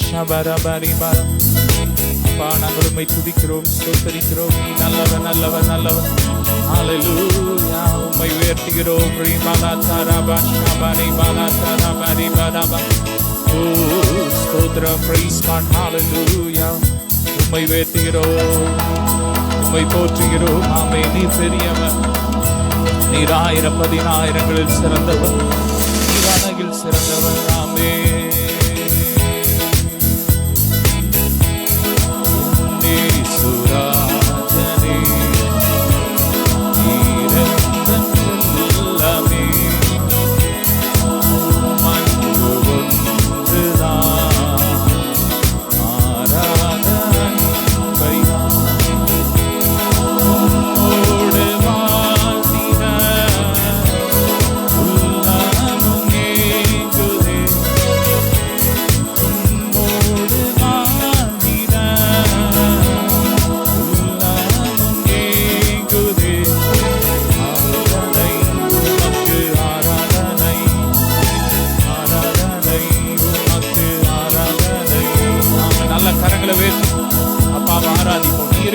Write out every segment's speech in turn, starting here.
ஷபரபரிபர. அப்பா, நாங்கள் உம்மை துதிக்கிறோம், ஸ்தோத்தரிக்கிறோம். நீ நல்லவர், நல்லவர், நல்லவர். ஹல்லேலூயா. உம்மை உயர்த்துகிறோம். ரிபலதரப ஷபரிபலதரபரிபரப. ஓ ஸ்தோத்திரம், பிரைஸ் காட். ஹல்லேலூயா. உம்மை உயர்த்துகிறோம், உம்மை போற்றுகிறோம். ஆமே, நீ பெரியவர். நீர் 1000 சிறந்தவர், நீர் அழகில் சிறந்தவர். ஆமே.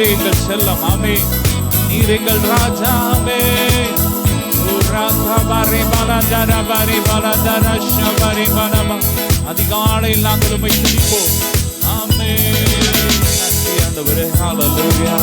எங்கள் செல்லம். ஆமே. நீர் எங்கள் ராஜாவே. அதிகாலையில் நாங்கள் உம்மை துதிப்போம். ஆமே. நன்றி ஆண்டவரே. ஹல்லேலூயா.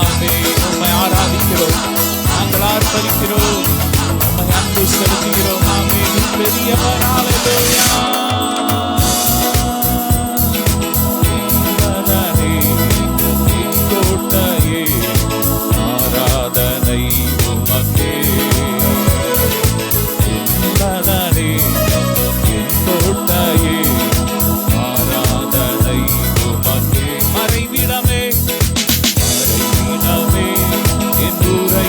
அதிகாலையில் உம்மை ஆராதிக்கிறோம், நாங்கள் ஆர்ப்பரிக்கிறோம், உம்மை அன்பு செலுத்துகிறோம். ஆமே. பெரியவர். ஹல்லேலூயா. கோட்டையே ஆராதனை உமக்கே. கோட்டையே ஆராதனை உமக்கே. மறைவிடமே, மறைவிடமே, என் உரை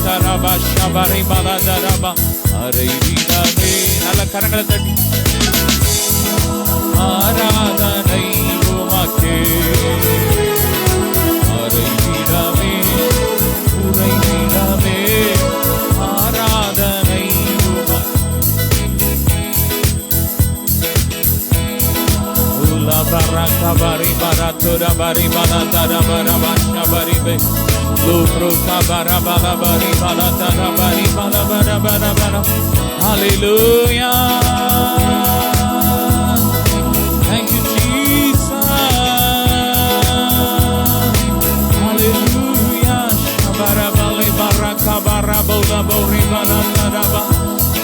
தரபா ஷபரி பல தரபா அரை வீடமே. நல்ல கரங்களை தட்டி ஆராதனை உமக்கே. அரை வீடமே உரை வீடமே ஆராதனை Baraka bari baratura bari balatara barabasha bari be lupruka barabala bari balatara bari balabara barabara. Hallelujah, thank you Jesus. Hallelujah, shabara bali baraka barabola bori balatara ba.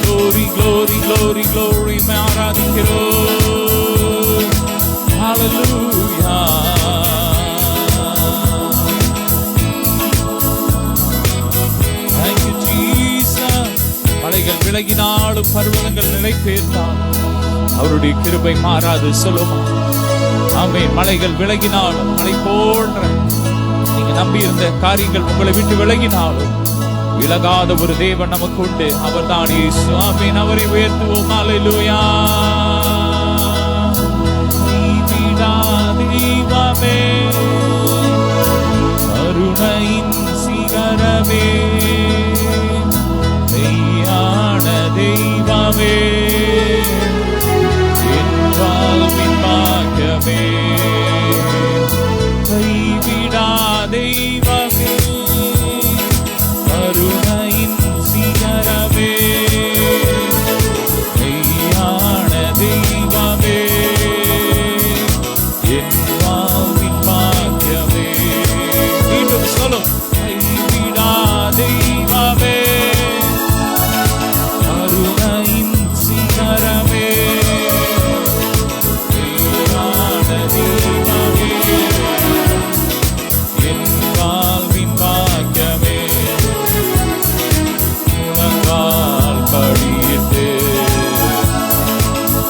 Glory, glory, glory, glory, me aradikiro. Hallelujah. Thank you Jesus. மலைகள் விலகினாலும் பர்வதங்கள் நிலை பெயர்ந்தாலும் அவருடைய கிருபை மாறாது சொல்லுமா. ஆமென். மலைகள் விலகினாலும் மலை போன்ற நீங்க நம்பி இருந்த காரியங்கள் உங்களை விட்டு விலகினாலும் விலகாத ஒரு தேவன் நமக்கு உண்டு. அவர்தான் இயேசு. ஆமென். அவரை உயர்த்துவோம். ஹல்லேலூயா. தெய்வமே கருணையின் சிகரமே மெய்யான தெய்வமே என் வாழ்வின் பாக்கியமே கைவிடா தெய்வமே கருணையின் சிகரமே மெய்யான தெய்வமே தெய்வமே கருணையின் சிகரமே மெய்யான தெய்வமே என் வாழ்வின் பாக்கியமே முழங்கால் படியிட்டு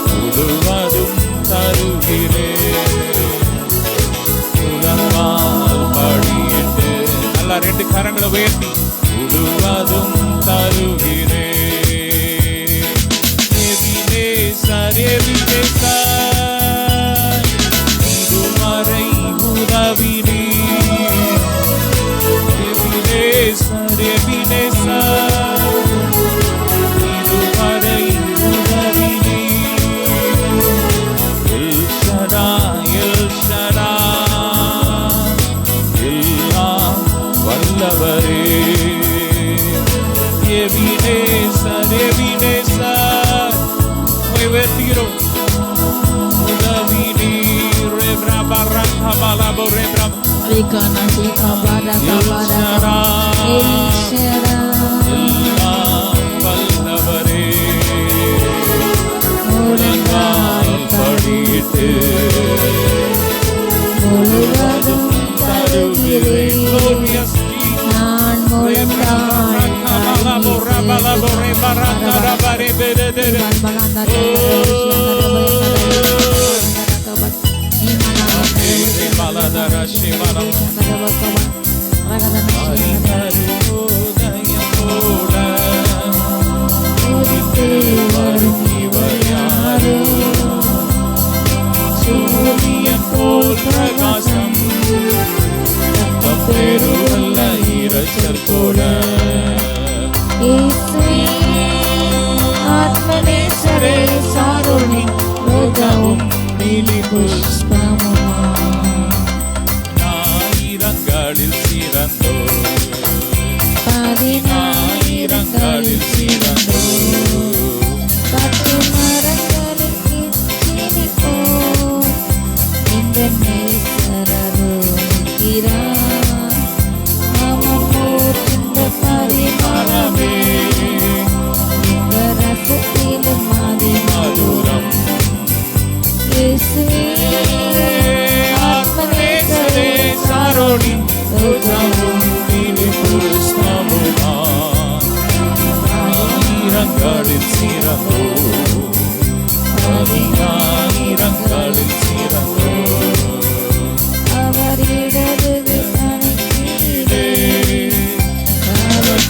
முழுவதும் தருகிறேன். முழங்கால் படியிட்டு நல்லா ரெண்டு கரங்களை உயர்த்தி முழுவதும் தருகிறேன். எபினேசர் எபினேசர் இதுவரை உதவினீர். எபினேசர் எபினேசர் இதுவரை உதவினீர். எல் ஷடாய் எல் ஷடாய் எல்லாம் வல்லவரே. எபினேசர் எபினேசர் உயர்த்துகிறோம். உதவி நீர் ரெப்ரபரக பலபோ ரெப்ரப ரிகானா சிகாபரக பரக எல்ஷரா எல்லாம் வல்லவரே. முழங்கால் படியிட்டு முழுவதும் தருகிறேன். நான் முழங்கால் சூரியன் போல் பிரகாசம் பெருவல்ல இரச்சல் போல ஆத்மநேசரே சாரோணி ரோஜாவும் நீலி புஷ்பமுமா ஆயிரங்களில் சிறந்தோ பதினாயிரங்களில் சிறந்தோ பத்து மரங்களில் கிச்சினி போல் இந்த நேசரருகிறார். அவன் போற்றுந்த பரிமளமே இந்த ரசத்திலும் அதிமதுரம். இயேசுவே ஆத்மநேசரே சாரோணி ரோஜாவும் நீலி புஷ்பமுமா ஆயிரங்களில் சிறந்தோ பதினாயிரங்களில் சிறந்தோ அவர் இடது அணைக்கீரே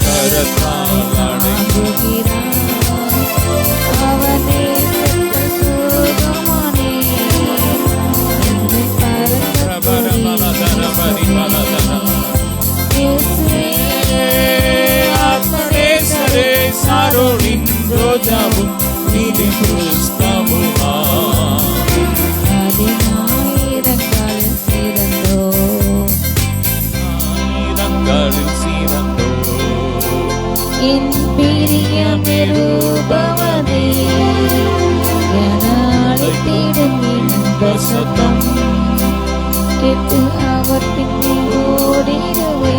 கர ரோஜாவும் நீதி புஷ்பமுமா ஆயிரங்களில் சிறந்தோ ஆயிரங்களில் சிறந்தோ என் பிரியம் நிரூபவதே என அழைத்திடும் இன்ப சத்தம் கேட்டு அவர் பின்னே ஓடிடுவே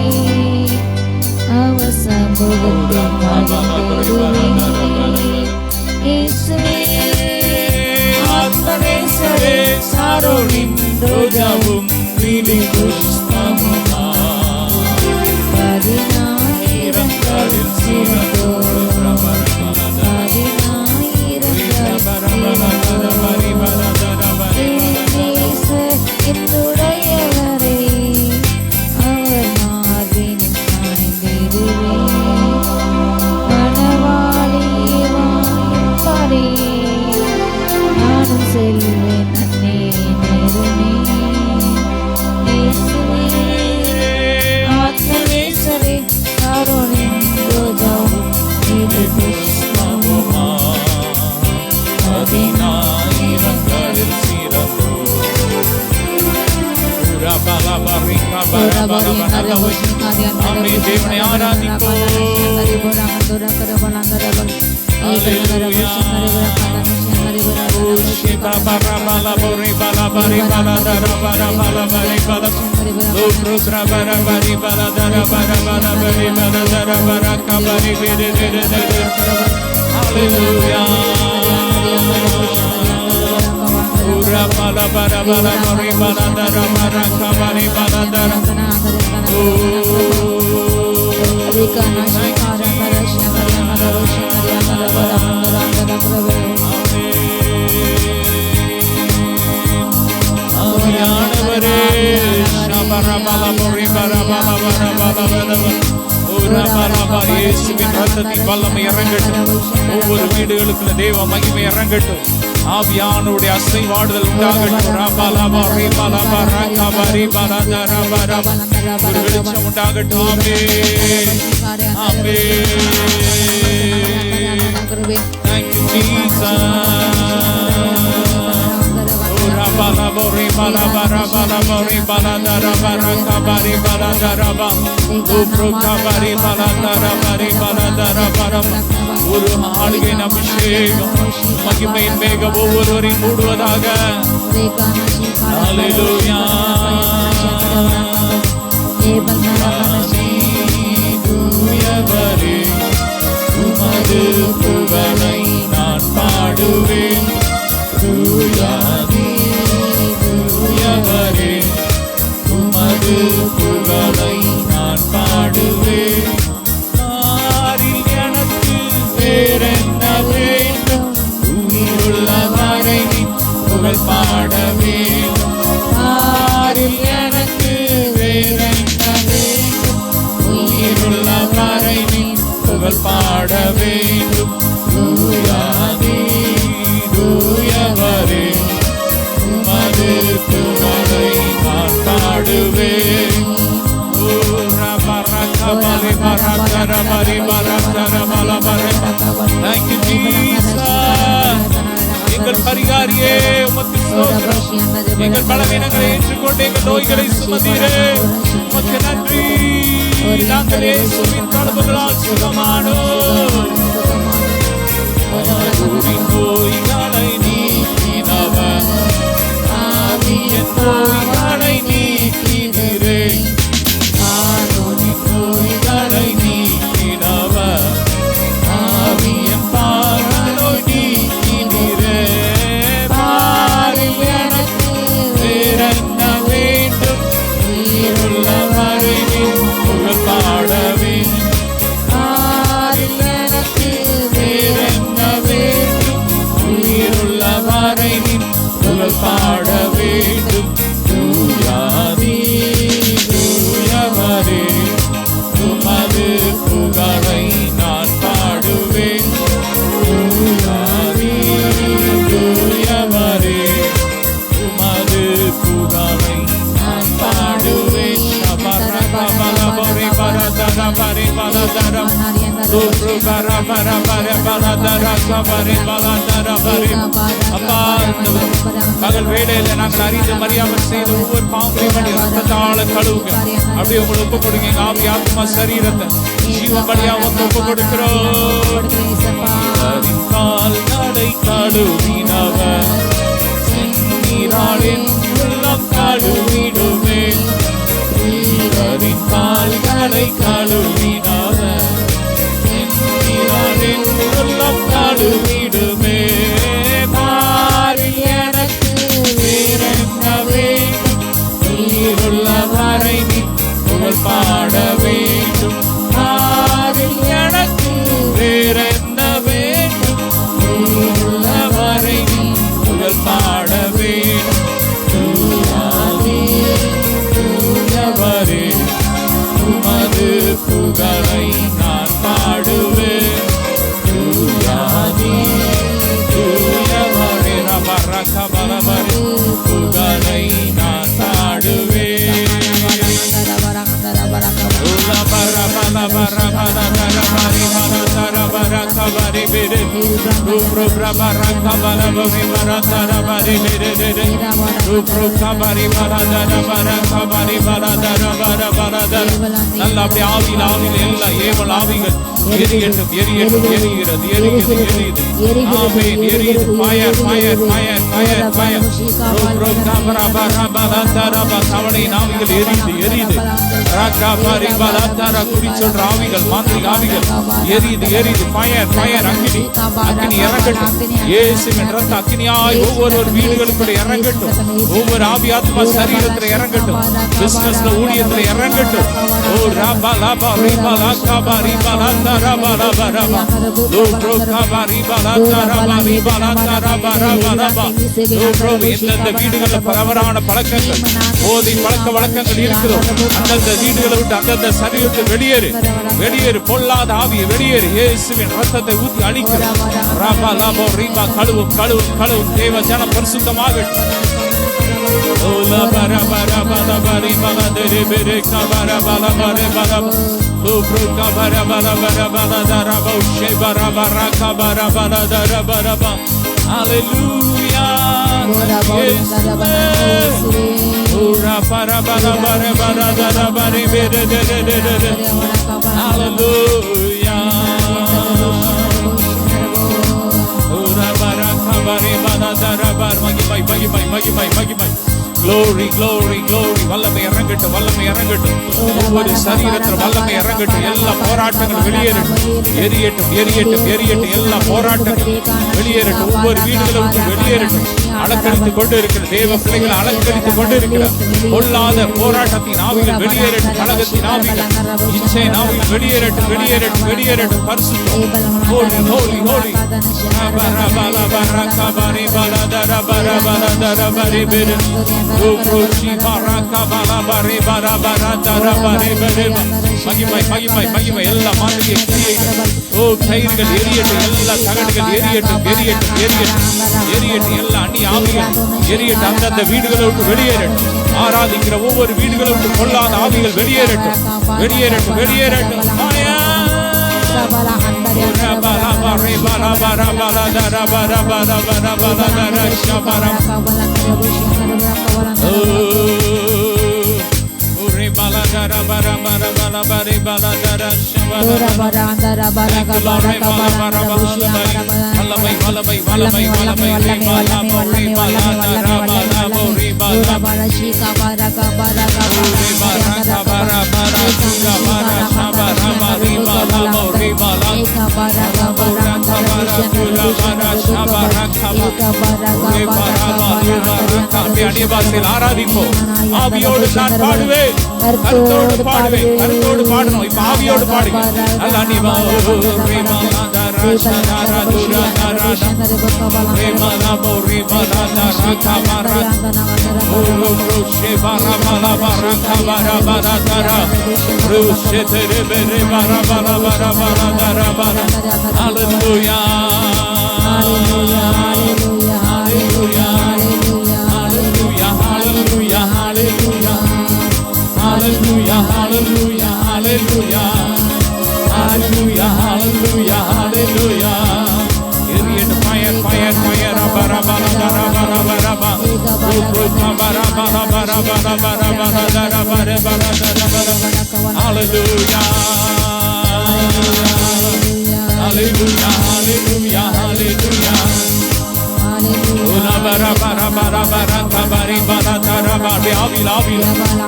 அவர் சமூகத்தில் மகிழ்ந்திடுவே இயேசுவே ஆத்மநேசரே சாரோனின் ரோஜாவும் நீதி புஷ்பமுமா ஆயிரங்களில் சிறந்தோ என்னுடையவரே அவர் மார்பினில் சாய்ந்திடுவே மணவாளியே வாயும்படி நானும் செல்வேன் நன்னே நேருமே இயேசுவே ஆத்மநேசரே சாரோனின் ரோஜாவும் நீதி புஷ்பமுமா ஆயிரங்களில் சிறந்தோ தேவனை வல்லமை இறங்கட்டும். ஒவ்வொரு வீடுகளுக்குள்ள தேவ மகிமை இறங்கட்டும். ஆவியானுடைய அசைவாடுதல் உண்டாகட்டும். ஒரு வெளிச்சம் உண்டாகட்டும். Thank you, Jesus. ஒரு ஆளுகையின் அபிஷேகம் மகிமையின் மேகம் ஒவ்வொருவரையும் மூடுவதாக. ஹல்லேலூயா. தூயவரே உமது புகழை நான் பாடுவேன். தூயவரே உமது புகழை நான் பாடுவேன். மாறில் எனக்கு வேறென்ன வேண்டும்? உயிருள்ள வரை நின் புகழ் பாட வேண்டும். மாறில் எனக்கு வேறென்ன வேண்டும்? உயிருள்ள வரை நின் புகழ் பாட வேண்டும். தூயவரே உமது புகழை நான் பாடுவேன். Thank you, Jesus. எங்கள் பரிகாரியே உமக்கு ஸ்தோத்திரம். எங்கள் பலவீனங்களை ஏற்றுக்கொண்டு எங்கள் நோய்களை சுமந்தீரே உமக்கு நன்றி. நாங்கள் இயேசுவின் தழும்புகளால் சுகமானோம். நோய்களை நீக்கினவர் ஆவியின் நோய்களை நீக்கினரே. நோய்களை நீக்கினவர் ஆவியின் பாவநோய் நீக்கினரே. பாரில் எனக்கு வேறென்ன வேண்டும்? உயிருள்ள வரை நின் புகழ் பாட வேண்டும். பாரில் எனக்கு அப்பா, பகல் வேளையில நாங்கள் அறிந்து மரியாமல் செய்த ஒவ்வொரு பாவங்களையும் ரத்தத்தால கழுவுங்க. அப்படியே உங்களை ஒப்பு கொடுங்க. எங்க ஆவி ஆத்மா சரீரத்தை ஜீவபலியா ஒப்பு கொடுக்கிறோம். கால்நடை கழுவினவர் செந்நீராளின் உள்ளம் கழுவிடுமே. கால்நடை கழுவினவர் செந்நீராளின் உள்ளம் கழுவிடுமே. பாரில் எனக்கு வேறென்ன வேண்டும், நீருள்ள வரை நீ புகழ் பாட வேண்டும். பாரில் எனக்கு வேறென்ன வேண்டும், நீருள்ள வரை நீ புகழ் பாட வேண்டும். தூயவரே உமது புகழை நான் பாடுவேன். தூயவரே ரபரகபலவரே புகழை நான் பாடுவேன். நல்ல அப்படி ஆவியில் ஆவியில் எல்லா ஏவல் ஆவிகள் எரியட்டும், எரியட்டும், எரிகிறது, எரியுது, எரியுது. ஆமென். எரியுது. Fire, fire, fire, fire, fire. கவலையின் ஆவிகள் எரியுது, எரியுது. குடி சொல்ற ஆவிகள், மாந்திரிக ஆவிகள் எரியுது, எரியுது. ஃபயர், ஃபயர், அக்கினி, அக்கினி இறங்கட்டும். இயேசுவின் ரத்த அக்கினியாய் ஒவ்வொரு வீடுகளுக்குள்ள இறங்கட்டும். ஒவ்வொரு ஆவி ஆத்மா சரீரத்துல இறங்கட்டும். பிசினஸ்ல ஊழியத்துல இறங்கட்டும். ஓ ராபா லாபா ரீபா லாகபா ரீபா லாதா ராபா ராபா ராபா லோ ப்ரோ கபா ரீபா லாதா ராபா ரீபா லாதா ராபா ராபா ராபா லோ ப்ரோ. எந்தெந்த வீடுகள்ல தவறான பழக்கங்கள், போதை பழக்க வழக்கங்கள் இருக்கிறதோ அந்தந்த வீடுகளை விட்டு, அந்தந்த சரீரத்தை வெளியேறு, வெளியேறு. பொல்லாத ஆவியை வெளியேறு. இயேசுவின் ரத்தத்தை ஊற்றி அழிக்கிறோம். ராபா லாபா ரீபா கழுவும், கழுவும், கழுவும். தேவ ஜனம் பரிசுத்தமாகட்டும். Glory, glory, glory. வல்லமை இறங்கட்டும், வல்லமை இறங்கட்டும். ஒவ்வொரு சரீரத்தில் வல்லமை இறங்கட்டும். எல்லா போராட்டங்களும் வெளியேறட்டும், எரியட்டும், எரியட்டும், எரியட்டும். எல்லா போராட்டங்களும் வெளியேறட்டும். ஒவ்வொரு வீடுகளை விட்டு வெளியேறட்டும். அலங்கரித்து கொண்டு இருக்கிற தேவ பிள்ளைகளை அலங்கரித்து கொண்டு இருக்கிற பொல்லாத போராட்டத்தின் ஆவிகள் வெளியேறட்டும். கலகத்தின் ஆவிகள், இச்சையின் ஆவிகள் வெளியேறட்டும், வெளியேறட்டும், வெளியேறட்டும். பரிசுத்தம். ஹோலி, ஹோலி, ஹோலி. மகிமை, மகிமை, மகிமை. எல்லா மாந்திரிக கிரியைகள், ஓ கயிறுகள் எரியட்டும். எல்லா தகடுகள் எரியட்டும், எரியட்டும், எரியட்டும், எரியட்டும். எல்லா அந்நிய ஆவிகள் எரியட்டும். அந்தந்த வீடுகளை விட்டு வெளியேறட்டும். ஆராதிக்கிற ஒவ்வொரு வீடுகளை விட்டு பொல்லாத ஆவிகள் வெளியேறட்டும், வெளியேறட்டும், வெளியேறட்டும். ஆராதிப்போம். ஆவியோடு நான் பாடுவேன், கருத்தோடு பாடுவேன். கருத்தோடு பாடணும். இப்ப ஆவியோடு பாடுங்க. Hallelujah, hallelujah, hallelujah, hallelujah, hallelujah. Hallelujah. Hallelujah, hallelujah, hallelujah.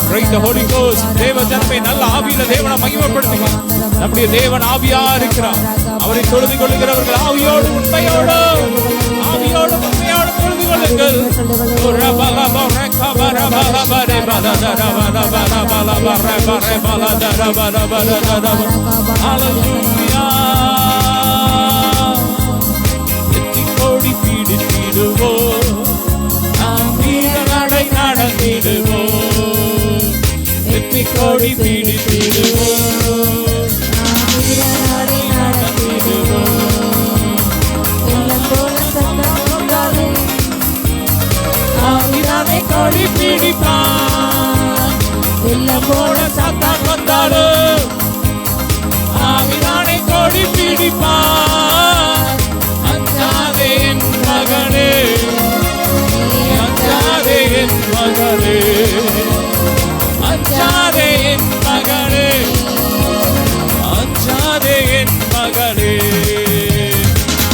Praise the Holy Ghost. தேவ ஜனமே நல்ல ஆவியில தேவனை மகிமைப்படுத்துங்க. நம்முடைய தேவன் ஆவியா இருக்கிறார். அவரை தொழுது கொள்ளுகிறவர்கள் ஆவியோடு உண்மையோடு தொழுது கொள்ளுங்கள். கோடி பீடித்திடுவோம், நாம் வீர நடை நடந்திடுவோம். வெற்றி கோடி பீடித்திடுவோம், நாம் வீர நடை நடந்திடுவோம். வெள்ளம் போல சத்தம் கொண்டாலே ஆவியானே கோடி பீடிப்பான். வெள்ளம் போல சத்தம் கொண்டாலே ஆவியானே கோடி பீடிப்பான். அஞ்சாதே என் மகனே, அஞ்சாதே என் மகனே, அஞ்சாதே என் மகனே, அஞ்சாதே என் மகனே.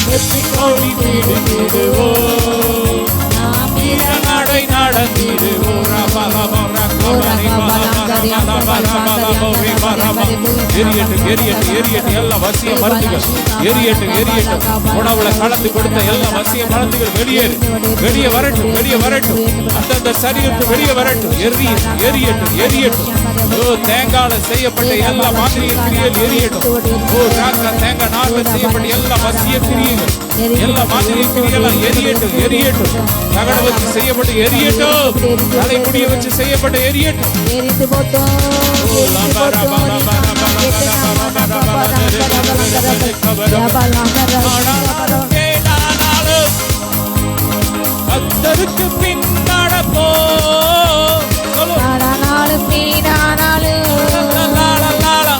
வெற்றி கோடி பீடித்திடுவோம், நாம் வீர நடை நடந்திடுவோம். எல்லா வசிய மருந்துகள் எரியட்டும். உணவுல கலந்து கொடுத்த எல்லா வசிய மருந்துகள் வெளியே வரட்டும். அந்தந்த சரீரத்தை வெளியே வரட்டும். எரியட்டும். தேங்கால செய்யப்பட்ட எல்லா மாந்திரிக கிரியைகள் எரியட்டும். தேங்காய் நார்ல செய்யப்பட்ட எல்லா வசிய கிரியைகள், எல்லா மாந்திரிக கிரியெல்லாம் எரியட்டும். தகட வச்சு செய்யப்பட்ட எரியட்டும். தலைமுடிய வச்சு செய்யப்பட்ட எரியட்டும். கர்த்தருக்கு பின் நடப்போம்,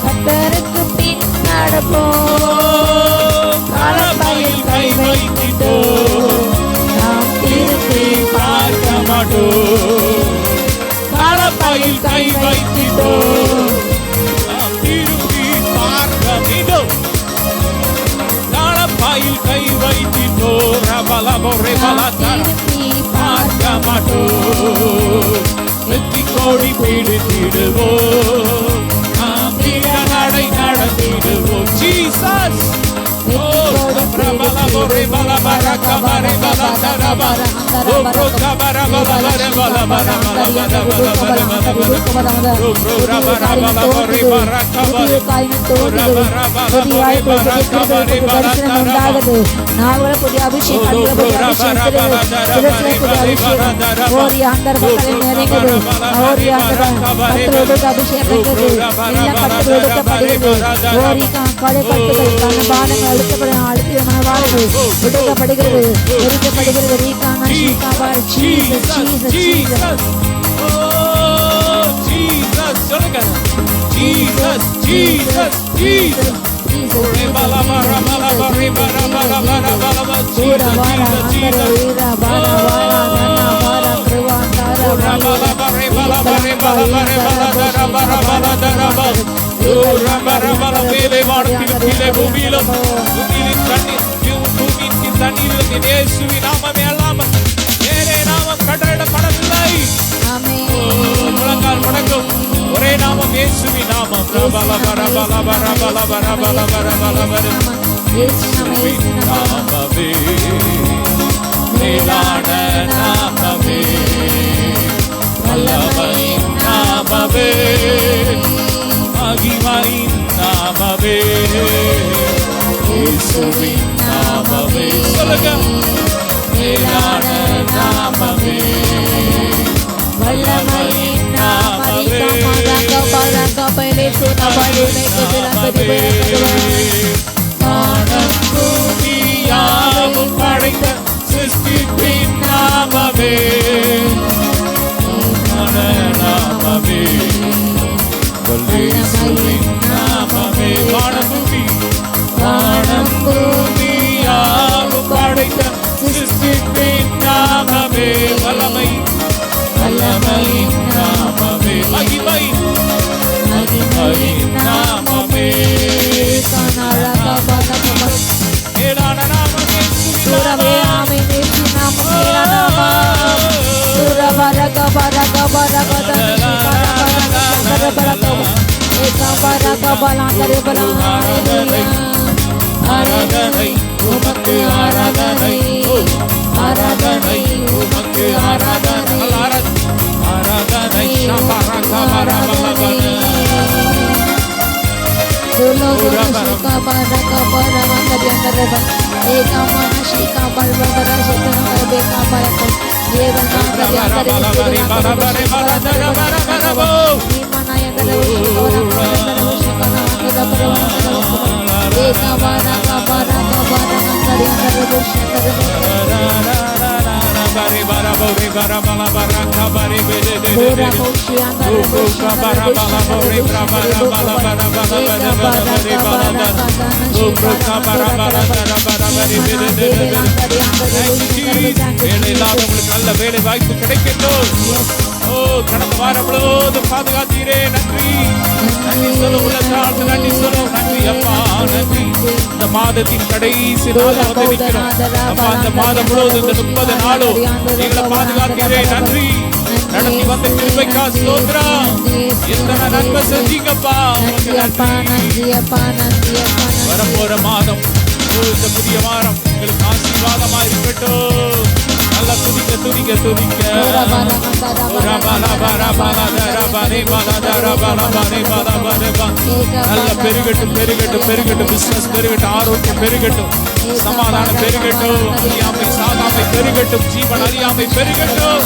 கர்த்தருக்கு பின் நடப்போம். காலப்பையில் கை வைத்திட்டோம், நாம் திருப்பி பார்க்க மாட்டோம். காலப்பையில் கை வைத்திட்டோம், நாம் திருப்பி பார்க்க மீண்டும். காலப்பையில் கை வைத்திட்டோம், பார்க்க மாட்டோம். வெற்றி கோடி பீடித்திடுவோம், நாம் வீர நடை நடந்திடுவோம். ஜீசஸ் ஒரே நாமம் இயேசுவின் நாமம். நாமமே மேலான நாமமே, வல்லமையின் நாமமே, மகிமையின் நாமமே, இயேசுவின் நாமமே. சொல்லுங்க, மேலான நாமமே, வல்லமையின் நாமமே, வானம் பூமி யாவும் படைத்த சிருஷ்டிப்பின் நாமமே, நாமமே, இயேசுவின் நாமமே. வானம் பூமி யாவும் படைத்த சிருஷ்டிப்பின் நாமமே, வல்லமை கபலாந்தரே பலா ஆராதனை உமக்கு ஆராதனை ஆராதனை உமக்கு ஆராதனை ஆராதனை ஷபரகபரபலபன Dulu suka pada kabar angkat yang terlepas. Eka mana shika balba berasa tengah beka bayakon. Ye benar yang terlepas. Di mana yang terlepas? Orang terlepas karena kita berlawan. Eka mana kabar angkat yang terlepas. Bari bara bori bara bala bara kabari bede bede Uka bara bala bori bara bala bala bara bala bede bari bala dara Uka bara bala dara bara bari bede bede வேலை இல்லாதவங்களுக்கு நல்ல வேலை வாய்ப்பு கிடைக்கட்டும். ஓ கடந்த வாரம் முழுவதும் பாதுகாத்தீரே, நன்றி நன்றி சொல்லும் உள்ளத்தாழ்ந்து நன்றி சொல்லும். நன்றி அப்பா, நன்றி. இந்த மாதத்தின் கடைசி நாள் வந்திருக்கிறோம் அப்பா. இந்த மாதம் முழுவதும் இந்த 30 நாளும் எங்களை பாதுகாத்தீரே, நன்றி. நடத்தி வந்த கிருபைக்கா ஸ்தோத்திரம். எத்தனை நன்மை செஞ்சீங்கப்பா, வரப்போற மாதம் இந்த புதிய வாரம் உங்களுக்கு ஆசீர்வாதமா இருக்கட்டும். நல்லா துதிக்க துதிக்க துதிக்க நல்ல பெருகட்டும் பெருகட்டும் பெருகட்டும். பிசினஸ் பெருகட்டும், ஆரோக்கியம் பெருகட்டும், சமாதானம் பெருகட்டும், அறியாமை சாகாமை பெருகட்டும், ஜீவன் அறியாமை பெருகட்டும்.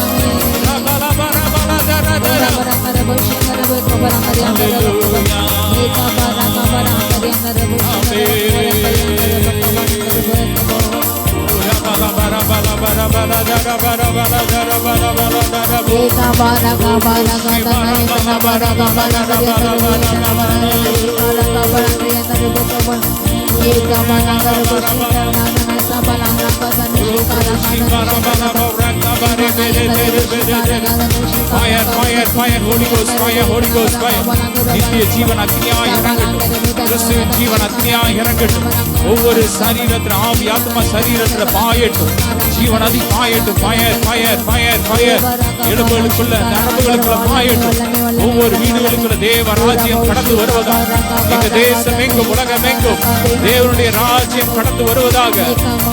நித்திய ஜீவன் அக்னியாய் இறங்கட்டும். கிறிஸ்துவின் ஜீவன் அக்னியாய் இறங்கட்டும். ஒவ்வொரு சரீரத்தில் ஆவி ஆத்மா சரீரத்தில் பாயட்டும். ஜீவன் அதி பாயட்டும். பயர் பயர் பயர் பயர் எலும்புகளுக்குள்ள நரம்புகளுக்குள்ள பாயட்டும். ஒவ்வொரு வீடுகளுக்குள்ள தேவ ராஜ்யம் கடந்து வருவதாக. இந்த தேசம் எங்கும் உலகம் எங்கும் தேவனுடைய ராஜ்யம் கடந்து வருவதாக,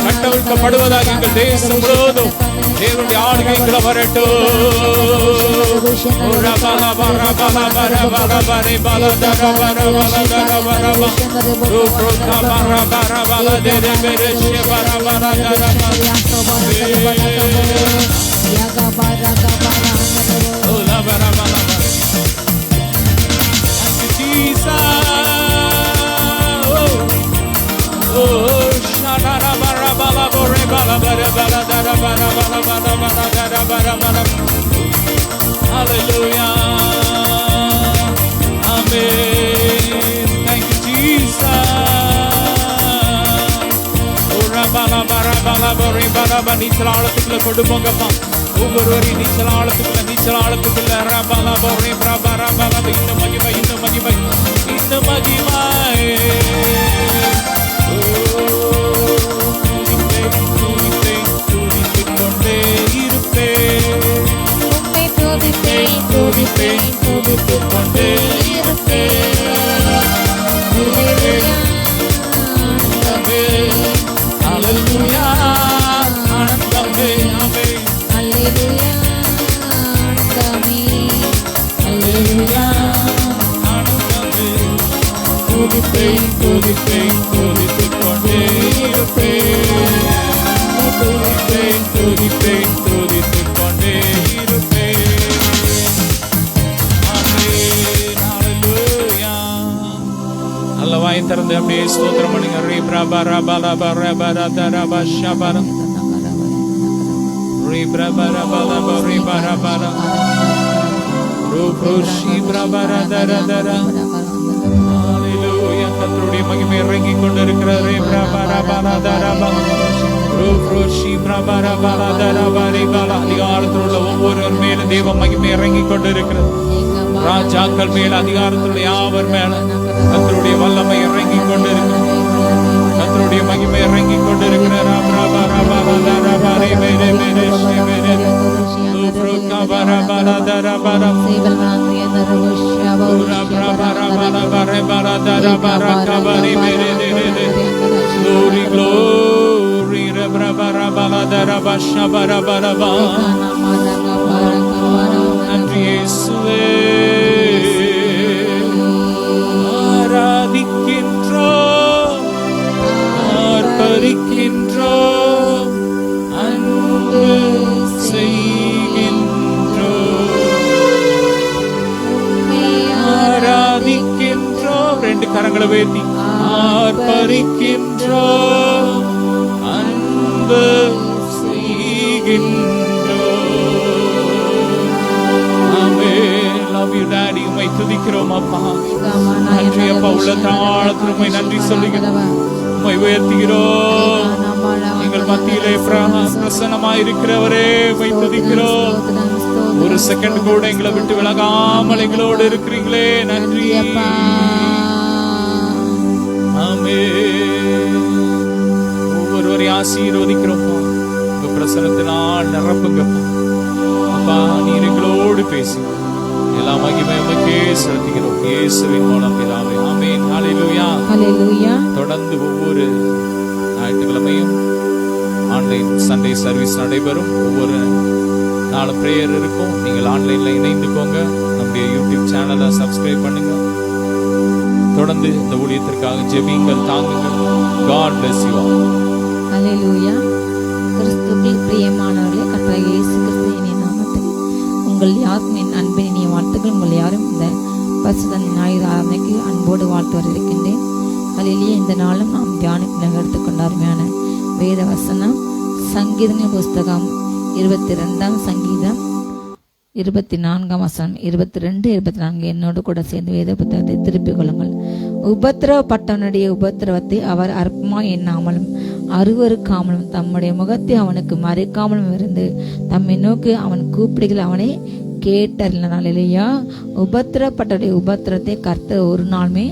கட்டவிழ்க்கப்படுவதாக. எங்கள் தேசம் முழுவதும் தேவனுடைய ஆளுகைகளை வரட்டும். Hallelujah. Amen. Thank you, Jesus. நீச்சல் ஆழத்துக்குள்ள கொண்டு போங்கப்பா. ஒவ்வொருவரையும் நீச்சல் ஆழத்துக்குள்ள இன்னும் மகிமை இன்னும் மகிமை இன்னும் மகிமை. கொண்டே இருப்பேன், துதிப்பேன் துதித்துக் கொண்டே இருப்பேன். அல்லேலூயா ஆனந்தமே ஆமென். அல்லேலூயா ஆனந்தமே அல்லேலூயா ஆனந்தமே. துதிப்பேன் துதிப்பேன் துதித்துக் கொண்டே இருப்பேன். துதிப்பேன் துதிப்பேன் துதித்துக் கொண்டே இருப்பேன். ஆமென். ஹல்லேலூயா. நல்ல வாய் திறந்து அப்படியே ஸ்தோத்திரம் பண்ணுங்க. கர்த்தருடைய மகிமை இறங்கி கொண்டிருக்கிறது. அதிகாரத்தில் உள்ள ஒவ்வொருவர் மேல தேவ மகிமை இறங்கி கொண்டிருக்கிறது. ராஜாக்கள் மேல அதிகாரத்தில் யாவர் மேல கர்த்தருடைய வல்லமை இறங்கி கொண்டிருக்கிறது. கர்த்தருடைய மகிமை இறங்கி கொண்டிருக்கிறது. Glory, glory, நன்றி இயேசுவே. ஆராதிக்கின்றோம், ஆர்ப்பரிக்கின்றோம், அன்பு செய்கின்றோம், ஆராதிக்கின்றோம். ரெண்டு கரங்களை உயர்த்தி ஆர்ப்பரிக்கின்றோம், அன்பு செய்கின்றோம். ஆமென். Love you daddy. உம்மை துதிக்கிறோம் அப்பா. நன்றி அப்பா. உள்ள தாளத்தில் உம்மை நன்றி சொல்லுகிறோம், உம்மை உயர்த்துகிறோம். எங்கள் மத்தியிலே பிரசன்னமாய் இருக்கிறவரே உம்மை துதிக்கிறோம். ஒரு செகண்ட் கூட எங்களை விட்டு விலகாமல் எங்களோடு இருக்கிறீங்களே, நன்றி. ஆமென். ஒவ்வொருவரையும் ஆசீர்வதிக்கிறோம்ப்பா. உங்க பிரசன்னத்தினால் நிரப்புங்கப்பா. அப்பா நீர் எங்களோடு பேசுங்க. எல்லா மகிமை உமக்கே செலுத்துகிறோம் இயேசுவின் மூலம் பிதாவே. ஆமென். ஹல்லேலூயா. ஹல்லேலூயா. தொடர்ந்து ஒவ்வொரு ஞாயிற்றுக்கிழமையும் ஆன்லைன் சண்டே சர்வீஸ் நடைபெறும். ஒவ்வொரு நாளும் பிரேயர் இருக்கும். நீங்கள் ஆன்லைன்ல இணைந்துக்கோங்க. நம்முடைய யூடியூப் சேனலை சப்ஸ்கிரைப் பண்ணுங்க. தொடர்ந்து இந்த ஊழியத்திற்காக ஜெபிங்கள், தாங்குங்கள். God bless you all. ஹல்லேலூயா. கிறிஸ்துவில் பிரியமானவர்களே, கர்த்தராகிய இயேசு கிறிஸ்துவின் நாமத்தில் உங்கள் யாருக்கும் என் அன்பின் இனிய வாழ்த்துக்கள். உங்கள் யாரும் இந்த பரிசுத்த ஞாயிறு ஆராதனைக்கு அன்போடு வாழ்த்து வரவேற்கின்றேன். ஹல்லேலூயா. இந்த நாளும் நாம் தியானத்திற்கு எடுத்துக்கொண்ட அருமையான வேத வசனம் சங்கீதங்களின் புஸ்தகம் 22ஆம் சங்கீதம் 24ஆம் வசனம் 22, 24. என்னோடு கூட சேர்ந்து வேத புத்தகத்தை திருப்பிக் கொள்ளுங்கள். உபத்திரவப்பட்டவனுடைய உபத்திரவத்தை அவர் அற்பமா எண்ணாமலும் அருவருக்காமலும் தம்முடைய முகத்தை அவனுக்கு மறைக்காமலும் இருந்து தம்மை நோக்கி அவன் கூப்பிடுகள் அவனை கேட்டறினான். இல்லையா? உபத்திரப்பட்டவருடைய உபத்திரத்தை கர்த்தர் ஒரு நாளுமே